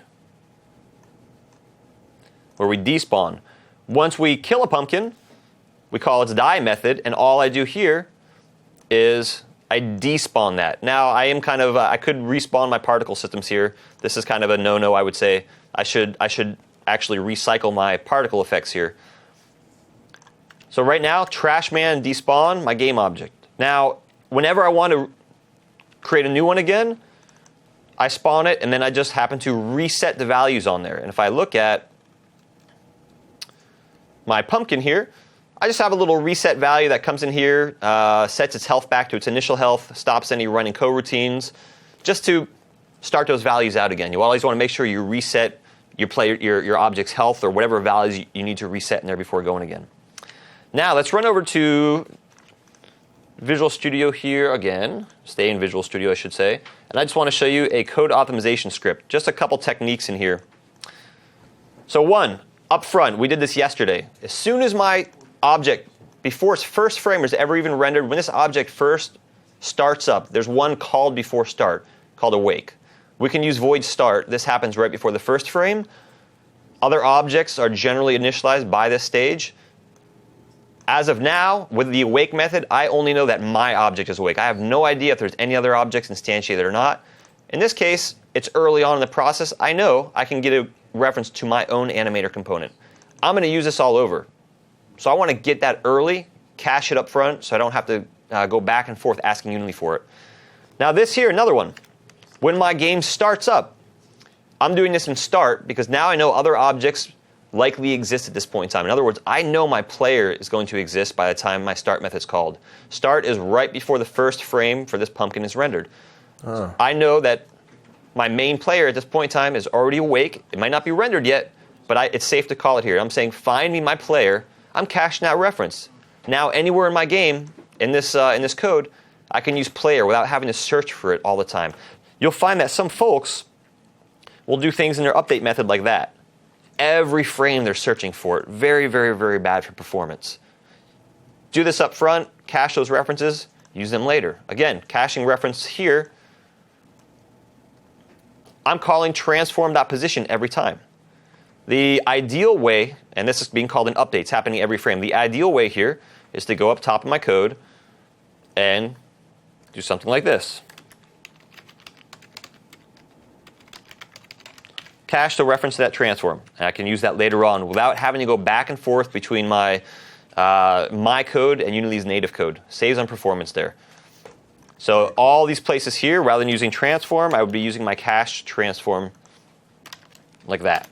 where we despawn. Once we kill a pumpkin, we call its die method, and all I do here is I despawn that. Now, I am kind of, I could respawn my particle systems here. This is kind of a no-no, I would say. I should actually recycle my particle effects here. So right now, Trashman despawn my game object. Now, whenever I want to create a new one again, I spawn it, and then I just happen to reset the values on there. And if I look at my pumpkin here, I just have a little reset value that comes in here, sets its health back to its initial health, stops any running coroutines, just to start those values out again. You always want to make sure you reset your object's health or whatever values you need to reset in there before going again. Now let's run over to Visual Studio here again. Stay in Visual Studio, I should say. And I just want to show you a code optimization script. Just a couple techniques in here. So one, up front, we did this yesterday. As soon as my object, before its first frame is ever even rendered, when this object first starts up, there's one called before start, called awake. We can use void start. This happens right before the first frame. Other objects are generally initialized by this stage. As of now, with the awake method, I only know that my object is awake. I have no idea if there's any other objects instantiated or not. In this case, it's early on in the process. I know I can get a reference to my own animator component. I'm going to use this all over. So I want to get that early, cache it up front, so I don't have to go back and forth asking Unity for it. Now this here, another one. When my game starts up, I'm doing this in start because now I know other objects likely exist at this point in time. In other words, I know my player is going to exist by the time my start method's called. Start is right before the first frame for this pumpkin is rendered. So I know that my main player at this point in time is already awake. It might not be rendered yet, but it's safe to call it here. I'm saying find me my player. I'm caching that reference. Now, anywhere in my game, in this code, I can use player without having to search for it all the time. You'll find that some folks will do things in their update method like that. Every frame they're searching for it. Very, very, very bad for performance. Do this up front, cache those references, use them later. Again, caching reference here, I'm calling transform.position every time. The ideal way, and this is being called an update, it's happening every frame. The ideal way here is to go up top of my code and do something like this. Cache the reference to that transform. And I can use that later on without having to go back and forth between my code and Unity's native code. Saves on performance there. So all these places here, rather than using transform, I would be using my cache transform like that.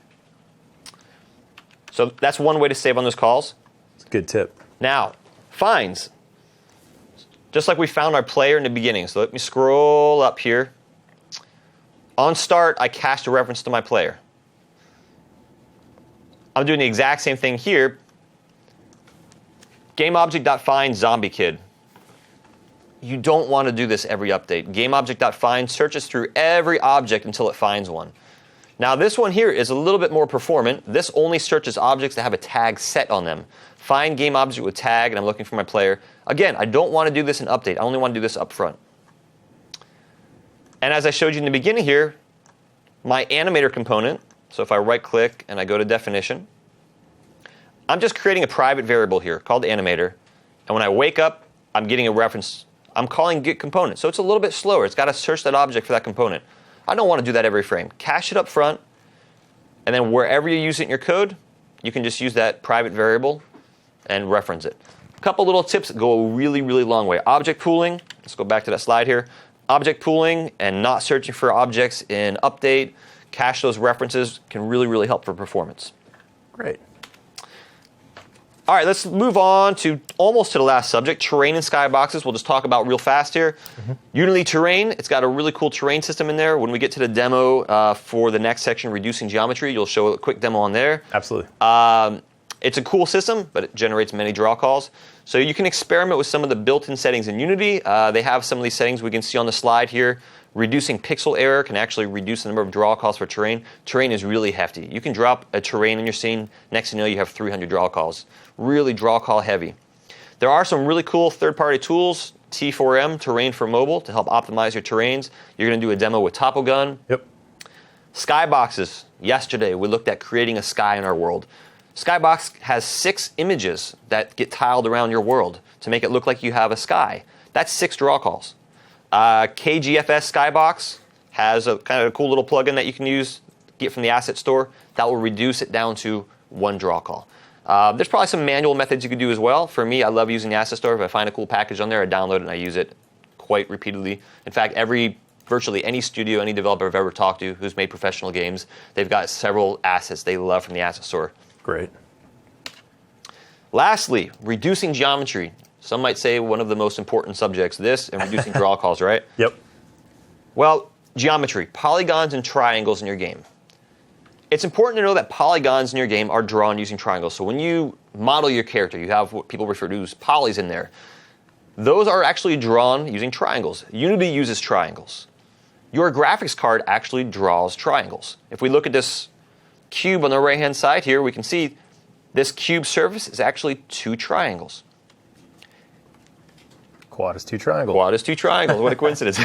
So that's one way to save on those calls. It's a good tip. Now, finds. Just like we found our player in the beginning. So let me scroll up here. On start, I cached a reference to my player. I'm doing the exact same thing here. GameObject.find zombie kid. You don't want to do this every update. GameObject.find searches through every object until it finds one. Now this one here is a little bit more performant. This only searches objects that have a tag set on them. Find game object with tag, and I'm looking for my player. Again, I don't want to do this in update. I only want to do this up front. And as I showed you in the beginning here, my animator component, so if I right click and I go to definition, I'm just creating a private variable here called animator. And when I wake up, I'm getting a reference. I'm calling get component. So it's a little bit slower. It's got to search that object for that component. I don't want to do that every frame. Cache it up front, and then wherever you use it in your code, you can just use that private variable and reference it. A couple little tips that go a really, really long way. Object pooling. Let's go back to that slide here. Object pooling and not searching for objects in update. Cache those references can really, really help for performance. Great. All right, let's move on to almost to the last subject, terrain and skyboxes. We'll just talk about real fast here. Unity terrain, it's got a really cool terrain system in there. When we get to the demo for the next section, reducing geometry, you'll show a quick demo on there. Absolutely. It's a cool system, but it generates many draw calls. So you can experiment with some of the built-in settings in Unity. They have some of these settings we can see on the slide here. Reducing pixel error can actually reduce the number of draw calls for terrain. Terrain is really hefty. You can drop a terrain in your scene. Next thing you know, you have 300 draw calls. Really draw call heavy. There are some really cool third-party tools, T4M, Terrain for Mobile, to help optimize your terrains. You're going to do a demo with TopoGun. Yep. Skyboxes. Yesterday, we looked at creating a sky in our world. Skybox has 6 images that get tiled around your world to make it look like you have a sky. That's 6 draw calls. KGFS Skybox has a kind of a cool little plugin that you can use, get from the asset store. That will reduce it down to 1 draw call. There's probably some manual methods you could do as well. For me, I love using the asset store. If I find a cool package on there, I download it and I use it quite repeatedly. In fact, virtually any studio, any developer I've ever talked to who's made professional games, they've got several assets they love from the asset store. Great. Lastly, reducing geometry. Some might say one of the most important subjects, this and reducing draw calls, right? Yep. Well, geometry, polygons and triangles in your game. It's important to know that polygons in your game are drawn using triangles. So when you model your character, you have what people refer to as polys in there. Those are actually drawn using triangles. Unity uses triangles. Your graphics card actually draws triangles. If we look at this cube on the right-hand side here, we can see this cube surface is actually 2 triangles. Quad is 2 triangles. Quad is 2 triangles. What a coincidence.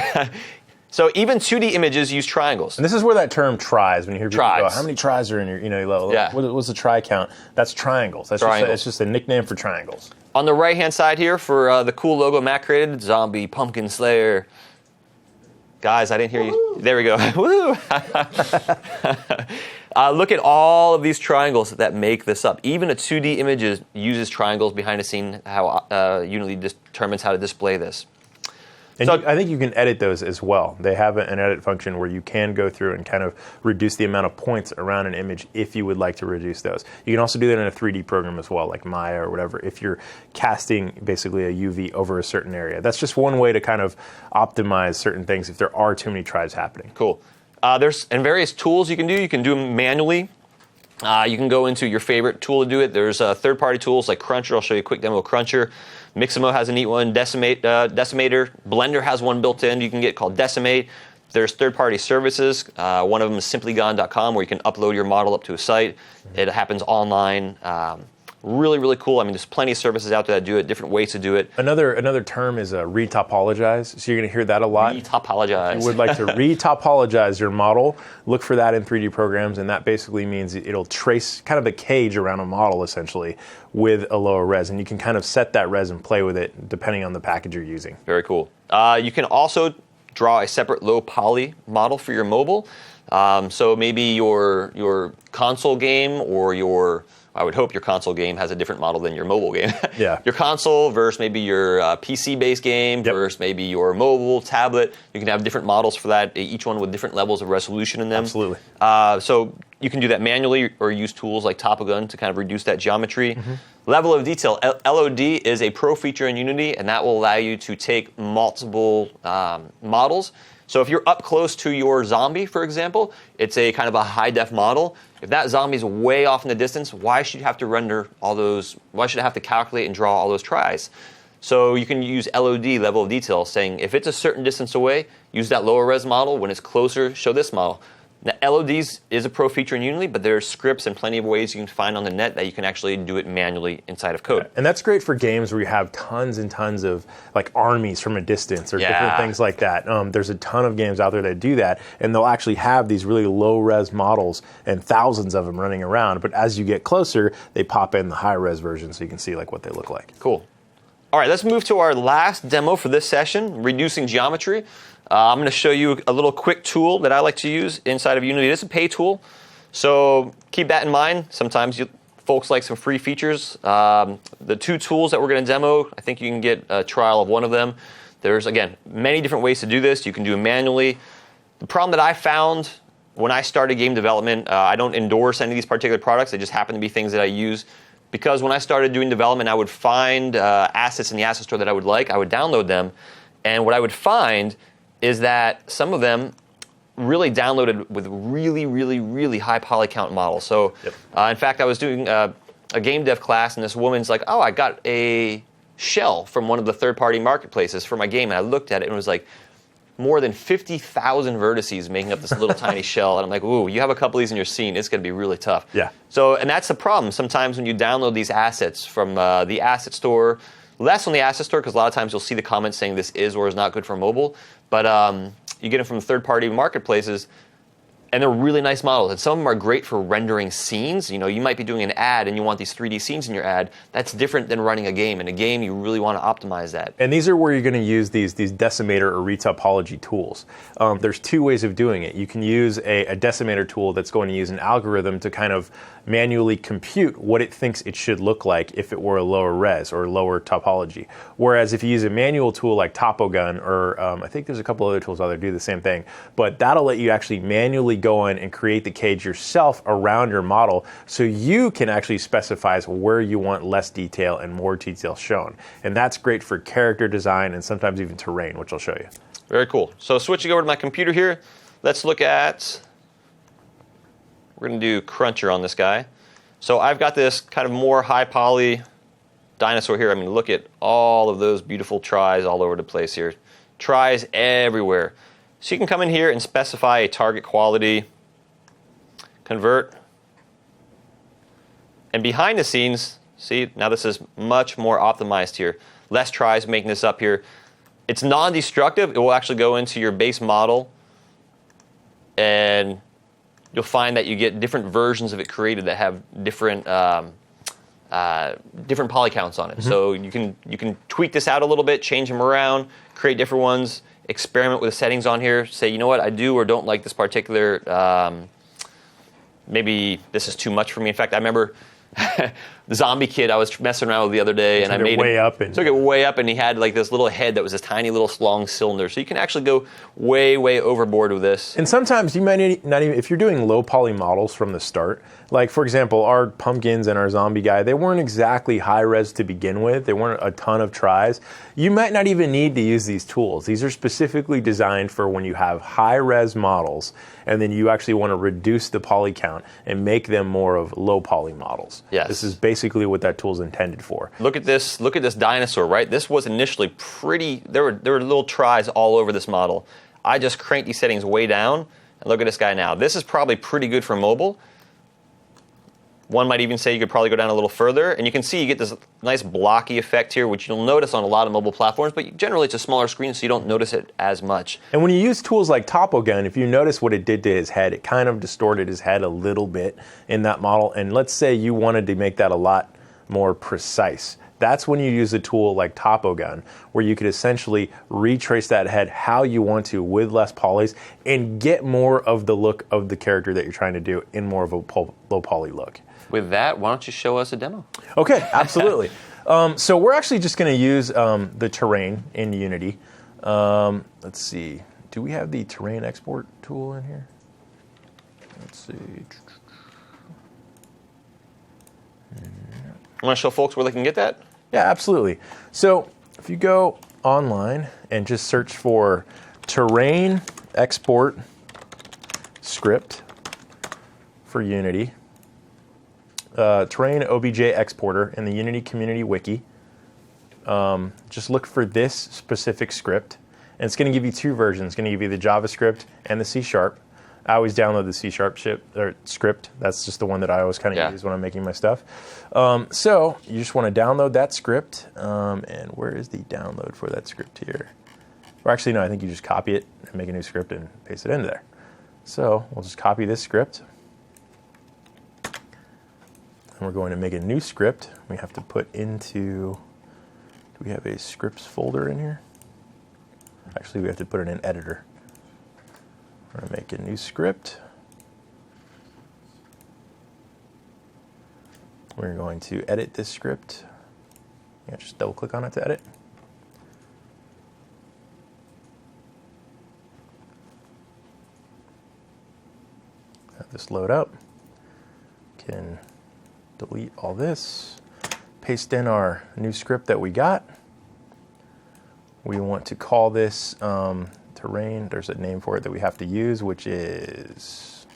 So even 2D images use triangles. And this is where that term tries, when you hear people go, Tries. how many tries are in your level? Yeah. What's the try count? That's triangles. It's just a nickname for triangles. On the right-hand side here for the cool logo Matt created, ZombiePumpkinSlayer. Guys, I didn't hear you. There we go. Woo! Look at all of these triangles that make this up. Even a 2D image uses triangles behind the scene, how Unity determines how to display this. And So- I think you can edit those as well. They have an edit function where you can go through and kind of reduce the amount of points around an image if you would like to reduce those. You can also do that in a 3D program as well, like Maya or whatever, if you're casting basically a UV over a certain area. That's just one way to kind of optimize certain things if there are too many tries happening. Cool. There's various tools you can do. You can do them manually. You can go into your favorite tool to do it. There's third-party tools like Cruncher. I'll show you a quick demo of Cruncher. Mixamo has a neat one. Decimator. Blender has one built in you can get called Decimate. There's third-party services. One of them is simplygon.com, where you can upload your model up to a site. It happens online. Really, really cool. I mean, there's plenty of services out there that do it, different ways to do it. Another term is retopologize. So you're going to hear that a lot. Retopologize. You would like to retopologize your model. Look for that in 3D programs, and that basically means it'll trace kind of a cage around a model, essentially, with a lower res. And you can kind of set that res and play with it depending on the package you're using. Very cool. You can also draw a separate low poly model for your mobile. So maybe your console game or I would hope your console game has a different model than your mobile game. Yeah. Your console versus maybe your PC-based game versus maybe your mobile, tablet. You can have different models for that, each one with different levels of resolution in them. Absolutely. So You can do that manually or use tools like Topogun to kind of reduce that geometry. Level of detail, LOD is a pro feature in Unity, and that will allow you to take multiple models. So if you're up close to your zombie, for example, it's a kind of a high-def model. If that zombie's way off in the distance, why should you have to render all those, why should I have to calculate and draw all those tries? So you can use LOD, level of detail, saying if it's a certain distance away, use that lower res model. When it's closer, show this model. Now, LODs is a pro feature in Unity, but there are scripts and plenty of ways you can find on the net that you can actually do it manually inside of code. And that's great for games where you have tons and tons of like armies from a distance or different things like that. There's a ton of games out there that do that, and they'll actually have these really low-res models and thousands of them running around. But as you get closer, they pop in the high-res version so you can see like what they look like. Cool. All right, let's move to our last demo for this session, reducing geometry. I'm going to show you a little quick tool that I like to use inside of Unity. It's a pay tool, so keep that in mind. Sometimes folks like some free features. The two tools that we're going to demo, I think you can get a trial of one of them. There's, again, many different ways to do this. You can do it manually. The problem that I found when I started game development, I don't endorse any of these particular products. They just happen to be things that I use. Because when I started doing development, I would find assets in the asset store that I would like. I would download them. And what I would find is that some of them really downloaded with really, really, really high poly count models. So, in fact, I was doing a game dev class, and this woman's like, oh, I got a shell from one of the third-party marketplaces for my game. And I looked at it, and it was like more than 50,000 vertices making up this little tiny shell. And I'm like, ooh, you have a couple of these in your scene. It's going to be really tough. Yeah. So, and that's the problem. Sometimes when you download these assets from the asset store, less on the asset store, because a lot of times you'll see the comments saying this is or is not good for mobile. But you get them from third-party marketplaces, and they're really nice models. And some of them are great for rendering scenes. You know, you might be doing an ad and you want these 3D scenes in your ad. That's different than running a game. In a game, you really want to optimize that. And these are where you're going to use these decimator or retopology tools. There's two ways of doing it. You can use a decimator tool that's going to use an algorithm to kind of manually compute what it thinks it should look like if it were a lower res or lower topology. Whereas if you use a manual tool like Topogun, or I think there's a couple other tools out there that do the same thing, but that'll let you actually manually go in and create the cage yourself around your model, so you can actually specify where you want less detail and more detail shown. And that's great for character design and sometimes even terrain, which I'll show you. Very cool. So switching over to my computer here, let's look at, we're going to do Cruncher on this guy. So I've got this kind of more high poly dinosaur here. I mean, look at all of those beautiful tries all over the place here. Tries everywhere. So you can come in here and specify a target quality, convert, and behind the scenes, see, now this is much more optimized here. Less tries making this up here. It's non-destructive. It will actually go into your base model, and you'll find that you get different versions of it created that have different different poly counts on it. So you can tweak this out a little bit, change them around, create different ones, experiment with the settings on here, say, you know what, I do or don't like this particular, maybe this is too much for me. In fact, I remember the zombie kid I was messing around with the other day, and I made took it way up, and he had like this little head that was this tiny little long cylinder. So you can actually go way, way overboard with this. And sometimes you might not even, if you're doing low poly models from the start, like for example, our pumpkins and our zombie guy, they weren't exactly high res to begin with. They weren't a ton of tries. You might not even need to use these tools. These are specifically designed for when you have high res models, and then you actually want to reduce the poly count and make them more of low poly models. Yes. This is basically what that tool's intended for. Look at this dinosaur, right? This was initially pretty, there were little tries all over this model. I just cranked these settings way down, and look at this guy now. This is probably pretty good for mobile. One might even say you could probably go down a little further, and you can see you get this nice blocky effect here, which you'll notice on a lot of mobile platforms, but generally it's a smaller screen, so you don't notice it as much. And when you use tools like Topogun, if you notice what it did to his head, it kind of distorted his head a little bit in that model, and let's say you wanted to make that a lot more precise. That's when you use a tool like Topogun, where you could essentially retrace that head how you want to with less polys and get more of the look of the character that you're trying to do in more of a low poly look. With that, why don't you show us a demo? Okay, absolutely. So we're actually just going to use the terrain in Unity. Let's see. Do we have the terrain export tool in here? Let's see. Want to show folks where they can get that? Yeah, absolutely. So if you go online and just search for terrain export script for Unity, terrain OBJ exporter in the Unity community wiki, just look for this specific script. And it's going to give you two versions. It's going to give you the JavaScript and the C#. I always download the C# script. That's just the one that I always kind of use when I'm making my stuff. So you just want to download that script. And where is the download for that script here? Or actually, no, I think you just copy it and make a new script and paste it into there. So we'll just copy this script. And we're going to make a new script. We have to put into, do we have a scripts folder in here? Actually, we have to put it in editor. We're going to make a new script. We're going to edit this script. Yeah, just double click on it to edit. Have this load up. Can delete all this. Paste in our new script that we got. We want to call this terrain. There's a name for it that we have to use, which is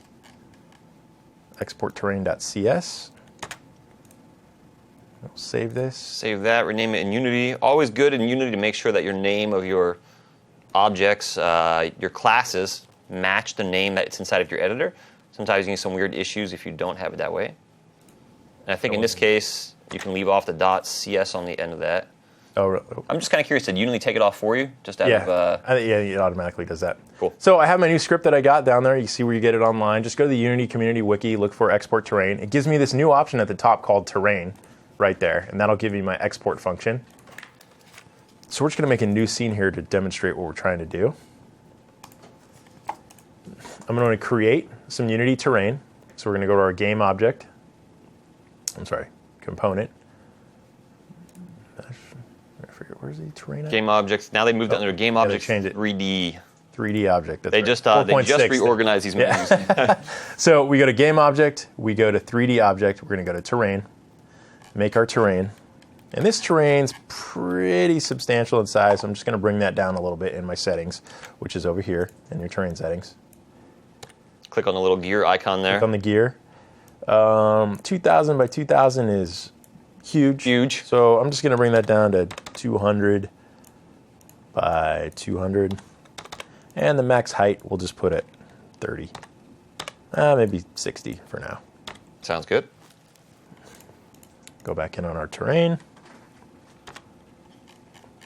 export terrain.cs. We'll save this. Save that, rename it in Unity. Always good in Unity to make sure that your name of your objects, your classes, match the name that's inside of your editor. Sometimes you get some weird issues if you don't have it that way. And I think in this case, you can leave off the .cs on the end of that. Oh, really? I'm just kind of curious, did Unity take it off for you? Just out Yeah, of, yeah, it automatically does that. Cool. So I have my new script that I got down there. You see where you get it online. Just go to the Unity community wiki, look for export terrain. It gives me this new option at the top called terrain right there, and that'll give me my export function. So we're just going to make a new scene here to demonstrate what we're trying to do. I'm going to create some Unity terrain. So we're going to go to our game object. Component. I forget, where's the terrain at? game objects. Now they moved it under game objects changed it. 3D. 3D object. That's They right. just reorganized these menus. So we go to game object, we go to 3D object, we're going to go to terrain, make our terrain. And this terrain's pretty substantial in size, so I'm just going to bring that down a little bit in my settings, which is over here in your terrain settings. Click on the little gear icon there. Click on the gear. 2000 by 2000 is huge. Huge. So I'm just going to bring that down to 200 by 200. And the max height we'll just put at 30. Maybe 60 for now. Sounds good. Go back in on our terrain.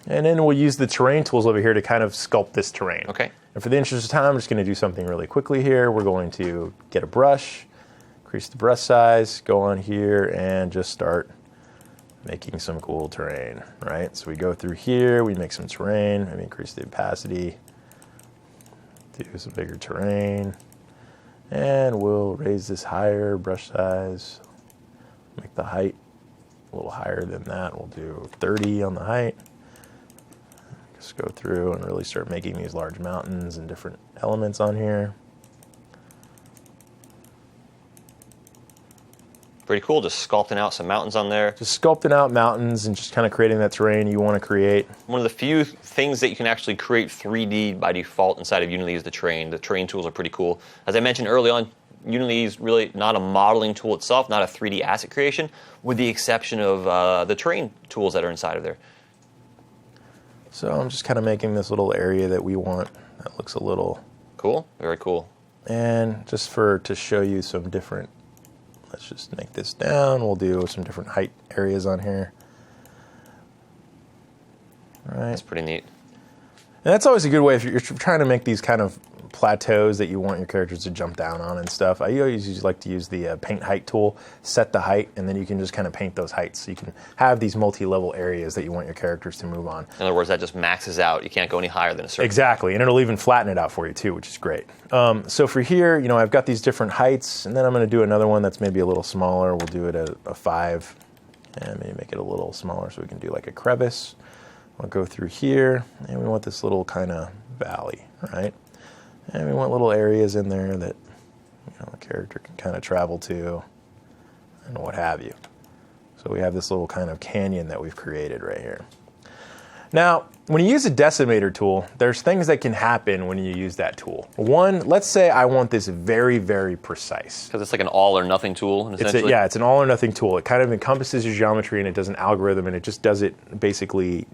And then we'll use the terrain tools over here to kind of sculpt this terrain. Okay. And for the interest of time, I'm just going to do something really quickly here. We're going to get a brush, increase the brush size, go on here, and just start making some cool terrain, right? So we go through here, we make some terrain, maybe increase the opacity, do some bigger terrain, and we'll raise this higher, brush size, make the height a little higher than that. We'll do 30 on the height. Just go through and really start making these large mountains and different elements on here. Pretty cool, just sculpting out some mountains on there. Just sculpting out mountains and just kind of creating that terrain you want to create. One of the few things that you can actually create 3D by default inside of Unity is the terrain. The terrain tools are pretty cool. As I mentioned early on, Unity is really not a modeling tool itself, not a 3D asset creation, with the exception of the terrain tools that are inside of there. So I'm just kind of making this little area that we want that looks a little... Cool, very cool. And just to show you some different... Let's just make this down. We'll do some different height areas on here. All right. That's pretty neat. And that's always a good way if you're trying to make these kind of plateaus that you want your characters to jump down on and stuff. I always like to use the paint height tool, set the height, and then you can just kind of paint those heights. So you can have these multi-level areas that you want your characters to move on. In other words, that just maxes out. You can't go any higher than a certain... Exactly, and it'll even flatten it out for you too, which is great. So for here, I've got these different heights, and then I'm going to do another one that's maybe a little smaller. We'll do it at a 5, and maybe make it a little smaller so we can do like a crevice. We'll go through here, and we want this little kind of valley, right? And we want little areas in there that a character can kind of travel to and what have you. So we have this little kind of canyon that we've created right here. Now, when you use a decimator tool, there's things that can happen when you use that tool. One, let's say I want this very, very precise. Because it's like an all or nothing tool, essentially? It's an all or nothing tool. It kind of encompasses your geometry and it does an algorithm and it just does it basically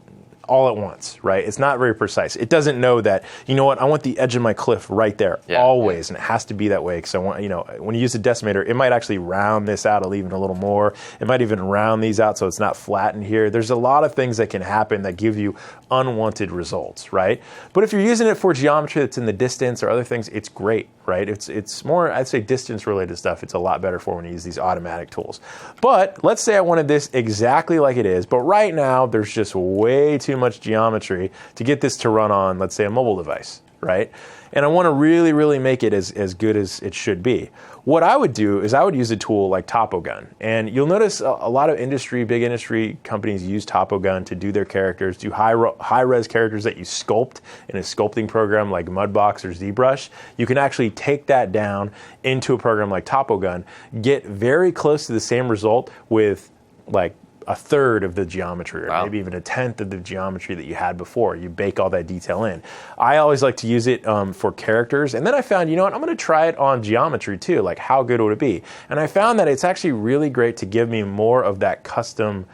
all at once, right? It's not very precise. It doesn't know that, you know what, I want the edge of my cliff right there, always, and it has to be that way because I want, when you use a decimator, it might actually round this out even a little more. It might even round these out so it's not flat in here. There's a lot of things that can happen that give you unwanted results, right? But if you're using it for geometry that's in the distance or other things, it's great, right? It's more, I'd say, distance-related stuff. It's a lot better for when you use these automatic tools. But let's say I wanted this exactly like it is, but right now there's just way too much geometry to get this to run on, let's say, a mobile device, right? And I want to really, really make it as good as it should be. What I would do is I would use a tool like TopoGun. And you'll notice a lot of big industry companies use TopoGun to do their characters, do high-res characters that you sculpt in a sculpting program like Mudbox or ZBrush. You can actually take that down into a program like TopoGun, get very close to the same result with like a third of the geometry, or maybe even a tenth of the geometry that you had before. You bake all that detail in. I always like to use it for characters, and then I found, you know what, I'm going to try it on geometry too. Like, how good would it be? And I found that it's actually really great to give me more of that custom,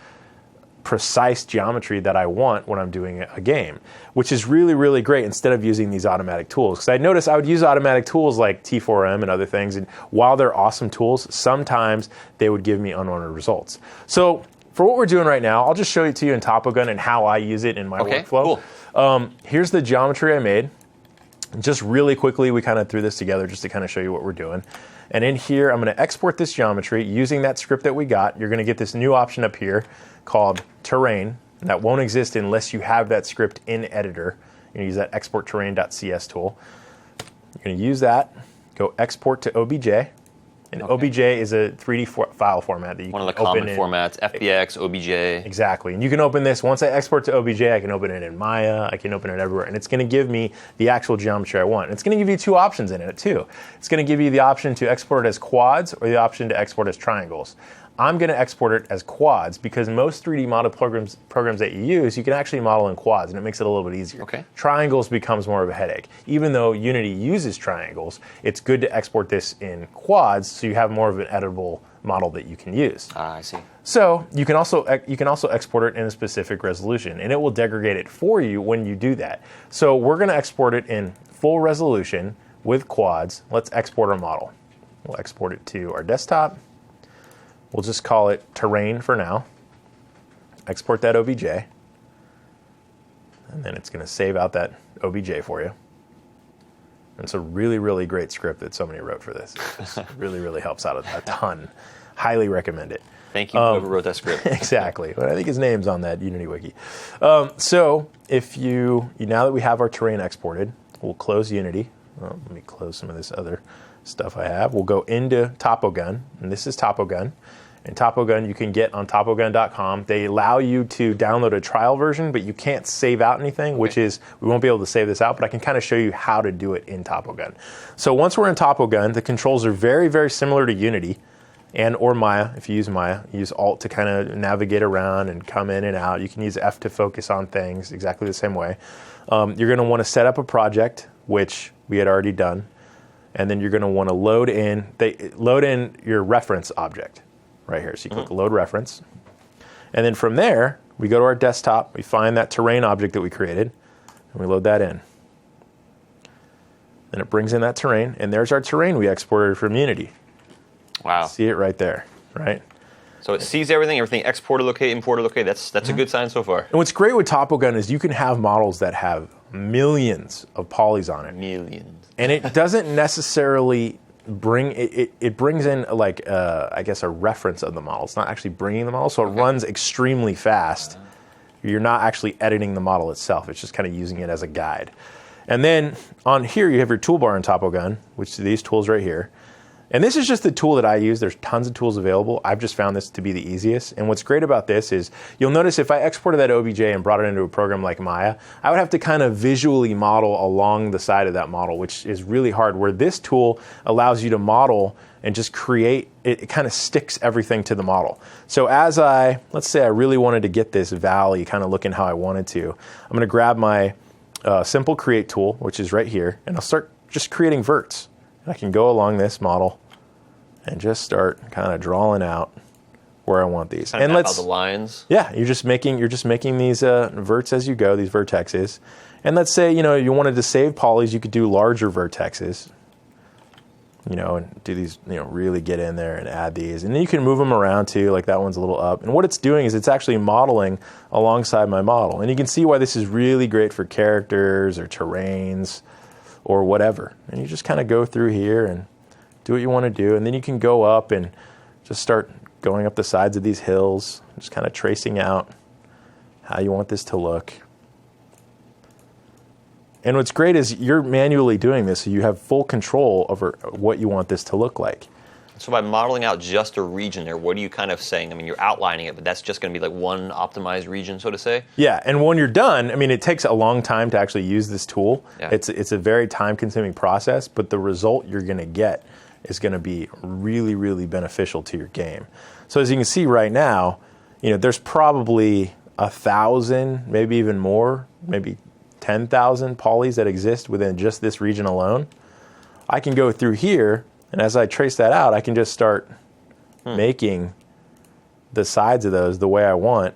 precise geometry that I want when I'm doing a game, which is really, really great instead of using these automatic tools. Because I noticed I would use automatic tools like T4M and other things, and while they're awesome tools, sometimes they would give me unwanted results. So for what we're doing right now, I'll just show it to you in TopoGun and how I use it in my workflow. Cool. Here's the geometry I made. Just really quickly, we kind of threw this together just to kind of show you what we're doing. And in here, I'm going to export this geometry using that script that we got. You're going to get this new option up here called terrain. That won't exist unless you have that script in editor. You're going to use that export terrain.cs tool. You're going to use that, go export to OBJ. And OBJ is a 3D file format that you can open in. One of the common formats, FBX, OBJ. Exactly. And you can open this. Once I export to OBJ, I can open it in Maya. I can open it everywhere. And it's going to give me the actual geometry I want. And it's going to give you two options in it, too. It's going to give you the option to export it as quads or the option to export as triangles. I'm going to export it as quads because most 3D model programs that you use, you can actually model in quads, and it makes it a little bit easier. Triangles becomes more of a headache. Even though Unity uses triangles, it's good to export this in quads so you have more of an editable model that you can use. I see. So you can also export it in a specific resolution, and it will degrade it for you when you do that. So we're going to export it in full resolution with quads. Let's export our model. We'll export it to our desktop. We'll just call it terrain for now. Export that OBJ. And then it's going to save out that OBJ for you. And it's a really, really great script that somebody wrote for this. It really, really helps out a ton. Highly recommend it. Thank you, whoever wrote that script. Exactly. But I think his name's on that Unity wiki. So if now that we have our terrain exported, we'll close Unity. Let me close some of this other stuff I have. We'll go into TopoGun, and this is TopoGun. And TopoGun you can get on topogun.com. They allow you to download a trial version, but you can't save out anything, which is, we won't be able to save this out, but I can kind of show you how to do it in TopoGun. So once we're in TopoGun, the controls are very, very similar to Unity and or Maya. If you use Maya, you use Alt to kind of navigate around and come in and out. You can use F to focus on things exactly the same way. You're going to want to set up a project, which we had already done. And then you're going to want to load in your reference object right here. So you click Load Reference. And then from there, we go to our desktop, we find that terrain object that we created, and we load that in. Then it brings in that terrain, and there's our terrain we exported from Unity. Wow. See it right there, right? So it sees everything exported, locate, imported, locate. That's a good sign so far. And what's great with TopoGun is you can have models that have millions of polys on it. Millions. And it doesn't necessarily bring it brings in like I guess a reference of the model. It's not actually bringing the model, so it runs extremely fast. You're not actually editing the model itself. It's just kind of using it as a guide. And then on here you have your toolbar in TopoGun, which are these tools right here. And this is just the tool that I use. There's tons of tools available. I've just found this to be the easiest. And what's great about this is you'll notice if I exported that OBJ and brought it into a program like Maya, I would have to kind of visually model along the side of that model, which is really hard, where this tool allows you to model and just create, it kind of sticks everything to the model. So as let's say I really wanted to get this valley kind of looking how I wanted to, I'm going to grab my simple create tool, which is right here, and I'll start just creating verts. I can go along this model and just start kind of drawing out where I want these. Kind of map out the lines. Yeah, you're just making these verts as you go, these vertexes. And let's say you wanted to save polys, you could do larger vertexes. And do these, really get in there and add these. And then you can move them around too, like that one's a little up. And what it's doing is it's actually modeling alongside my model. And you can see why this is really great for characters or terrains or whatever. And you just kind of go through here and do what you want to do. And then you can go up and just start going up the sides of these hills, just kind of tracing out how you want this to look. And what's great is you're manually doing this, so you have full control over what you want this to look like. So by modeling out just a region there, what are you kind of saying? I mean, you're outlining it, but that's just going to be like one optimized region, so to say? Yeah, and when you're done, I mean, it takes a long time to actually use this tool. Yeah. It's a very time-consuming process, but the result you're going to get is going to be really, really beneficial to your game. So as you can see right now, there's probably 1,000, maybe even more, maybe 10,000 polys that exist within just this region alone. I can go through here, and as I trace that out, I can just start making the sides of those the way I want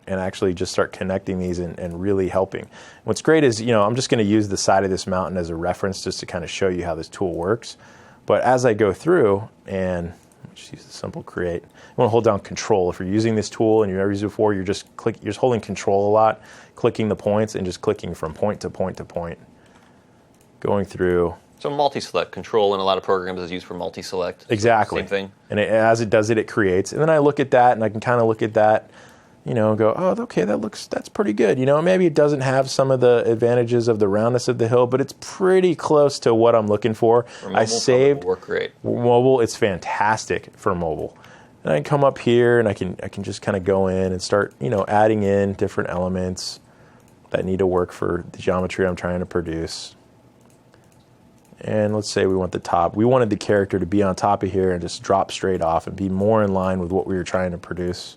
and actually just start connecting these and really helping. What's great is, I'm just going to use the side of this mountain as a reference just to kind of show you how this tool works. But as I go through, and just use the simple create, you want to hold down control. If you're using this tool and you've never used it before, you're just holding control a lot, clicking the points and just clicking from point to point to point, going through. So multi-select control in a lot of programs is used for multi-select. Exactly. Same thing. And as it does it, it creates. And then I look at that and I can kind of look at that, and go, oh, okay, that's pretty good. Maybe it doesn't have some of the advantages of the roundness of the hill, but it's pretty close to what I'm looking for. I saved. Work great. Mobile, it's fantastic for mobile. And I can come up here and I can just kind of go in and start, adding in different elements that need to work for the geometry I'm trying to produce. And let's say we want the top. We wanted the character to be on top of here and just drop straight off and be more in line with what we were trying to produce.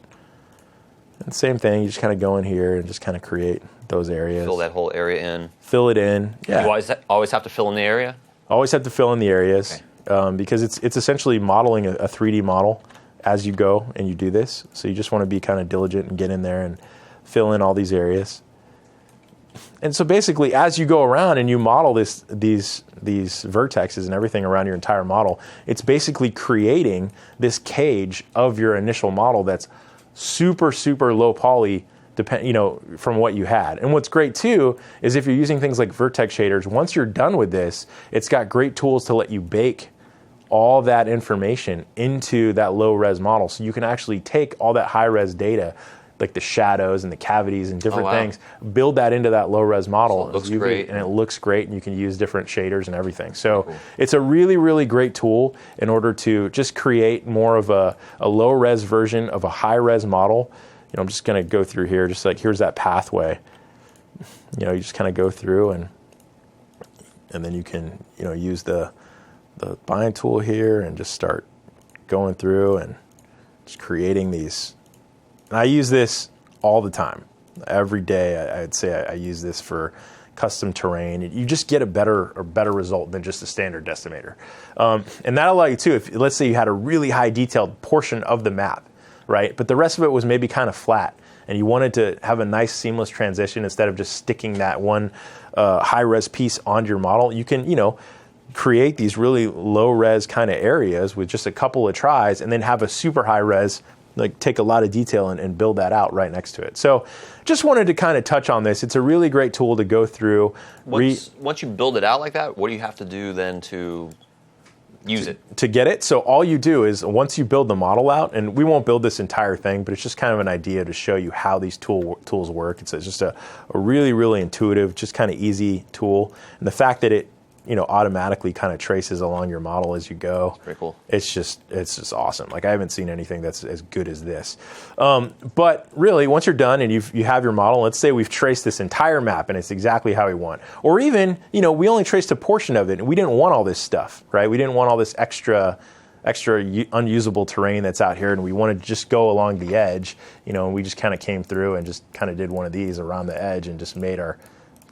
And same thing, you just kind of go in here and just kind of create those areas. Fill that whole area in. Fill it in, yeah. You always have to fill in the area? Always have to fill in the areas, okay. Because it's essentially modeling a 3D model as you go and you do this. So you just want to be kind of diligent and get in there and fill in all these areas. And so basically, as you go around and you model these vertexes and everything around your entire model, it's basically creating this cage of your initial model that's super, super low poly, from what you had. And what's great too is if you're using things like vertex shaders, once you're done with this, it's got great tools to let you bake all that information into that low res model. So you can actually take all that high res data, like the shadows and the cavities and different things, build that into that low-res model. So it looks great. And it looks great, and you can use different shaders and everything. So It's a really, really great tool in order to just create more of a low-res version of a high-res model. I'm just going to go through here, just like here's that pathway. You just kind of go through, and then you can use the bind tool here and just start going through and just creating these. And I use this all the time. Every day, I'd say I use this for custom terrain. You just get a better result than just a standard decimator. And that'll allow you too, if let's say you had a really high detailed portion of the map, right? But the rest of it was maybe kind of flat, and you wanted to have a nice seamless transition instead of just sticking that one high-res piece onto your model. You can, create these really low-res kind of areas with just a couple of tries, and then have a super high-res, like take a lot of detail and build that out right next to it. So just wanted to kind of touch on this. It's a really great tool to go through. Once you build it out like that, what do you have to do then to use it? To get it? So all you do is once you build the model out, and we won't build this entire thing, but it's just kind of an idea to show you how these tools work. It's just a really, really intuitive, just kind of easy tool. And the fact that it automatically kind of traces along your model as you go. That's pretty cool. It's just awesome. Like I haven't seen anything that's as good as this. But really, once you're done and you have your model, let's say we've traced this entire map and it's exactly how we want. Or even, we only traced a portion of it and we didn't want all this stuff, right? We didn't want all this extra unusable terrain that's out here, and we wanted to just go along the edge, and we just kind of came through and just kind of did one of these around the edge and just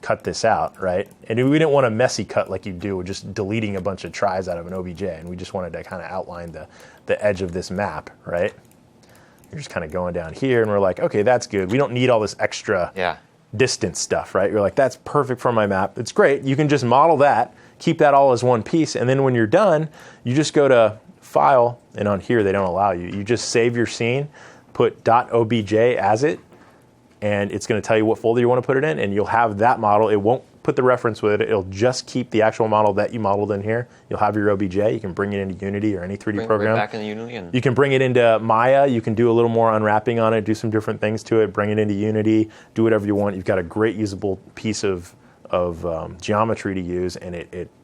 cut this out, right? And we didn't want a messy cut like you do with just deleting a bunch of tries out of an OBJ, and we just wanted to kind of outline the edge of this map, right? You're just kind of going down here, and we're like, okay, that's good. We don't need all this extra distance stuff, right? You're like, that's perfect for my map. It's great. You can just model that, keep that all as one piece, and then when you're done, you just go to File, and on here they don't allow you. You just save your scene, put .obj as it, and it's going to tell you what folder you want to put it in, and you'll have that model. It won't put the reference with it. It'll just keep the actual model that you modeled in here. You'll have your OBJ. You can bring it into Unity or any 3D program. Back into Unity. You can bring it into Maya. You can do a little more unwrapping on it, do some different things to it, bring it into Unity, do whatever you want. You've got a great usable piece of geometry to use, and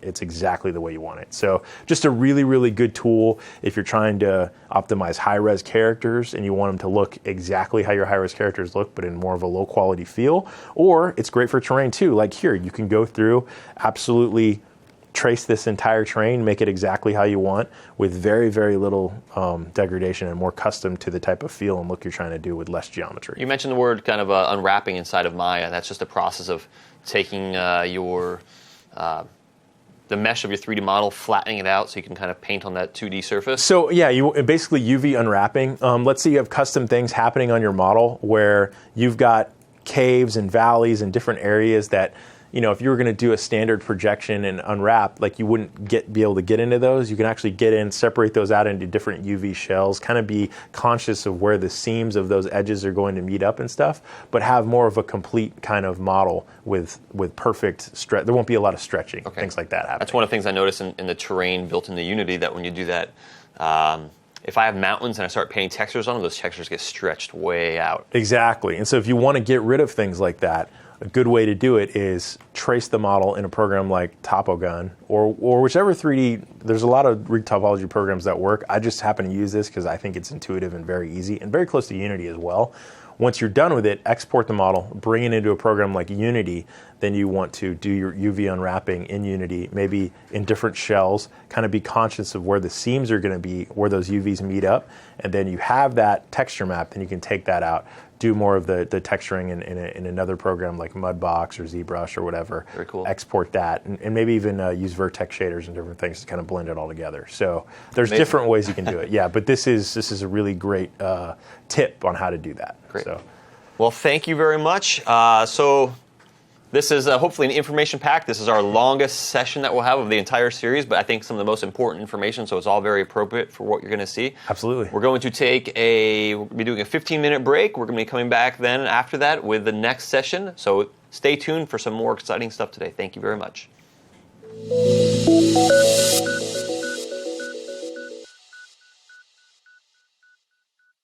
it's exactly the way you want it. So just a really, really good tool if you're trying to optimize high-res characters and you want them to look exactly how your high-res characters look, but in more of a low-quality feel. Or it's great for terrain too. Like here, you can go through, absolutely trace this entire terrain, make it exactly how you want with very, very little degradation and more custom to the type of feel and look you're trying to do with less geometry. You mentioned the word kind of unwrapping inside of Maya. That's just a process of taking the mesh of your 3D model, flattening it out so you can kind of paint on that 2D surface. So yeah, you basically UV unwrapping. Let's say you have custom things happening on your model where you've got caves and valleys and different areas that, if you were going to do a standard projection and unwrap, like you wouldn't be able to get into those. You can actually get in, separate those out into different UV shells, kind of be conscious of where the seams of those edges are going to meet up and stuff, but have more of a complete kind of model with perfect stretch. There won't be a lot of stretching, things like that happening. That's one of the things I noticed in the terrain built into Unity, that when you do that, if I have mountains and I start painting textures on them, those textures get stretched way out. Exactly. And so if you want to get rid of things like that, a good way to do it is trace the model in a program like Topogun or whichever 3D. There's a lot of rig topology programs that work. I just happen to use this because I think it's intuitive and very easy and very close to Unity as well. Once you're done with it, export the model, bring it into a program like Unity. Then you want to do your UV unwrapping in Unity, maybe in different shells, kind of be conscious of where the seams are going to be, where those UVs meet up, and then you have that texture map, then you can take that out, do more of the texturing in another program like Mudbox or ZBrush or whatever. Very cool. Export that, and maybe even use vertex shaders and different things to kind of blend it all together. So there's different ways you can do it. Yeah, but this is a really great tip on how to do that. Great. So. Well, thank you very much. So this is hopefully an information pack. This is our longest session that we'll have of the entire series, but I think some of the most important information, so it's all very appropriate for what you're going to see. Absolutely. We're going to we'll be doing a 15-minute break. We're going to be coming back then after that with the next session. So stay tuned for some more exciting stuff today. Thank you very much.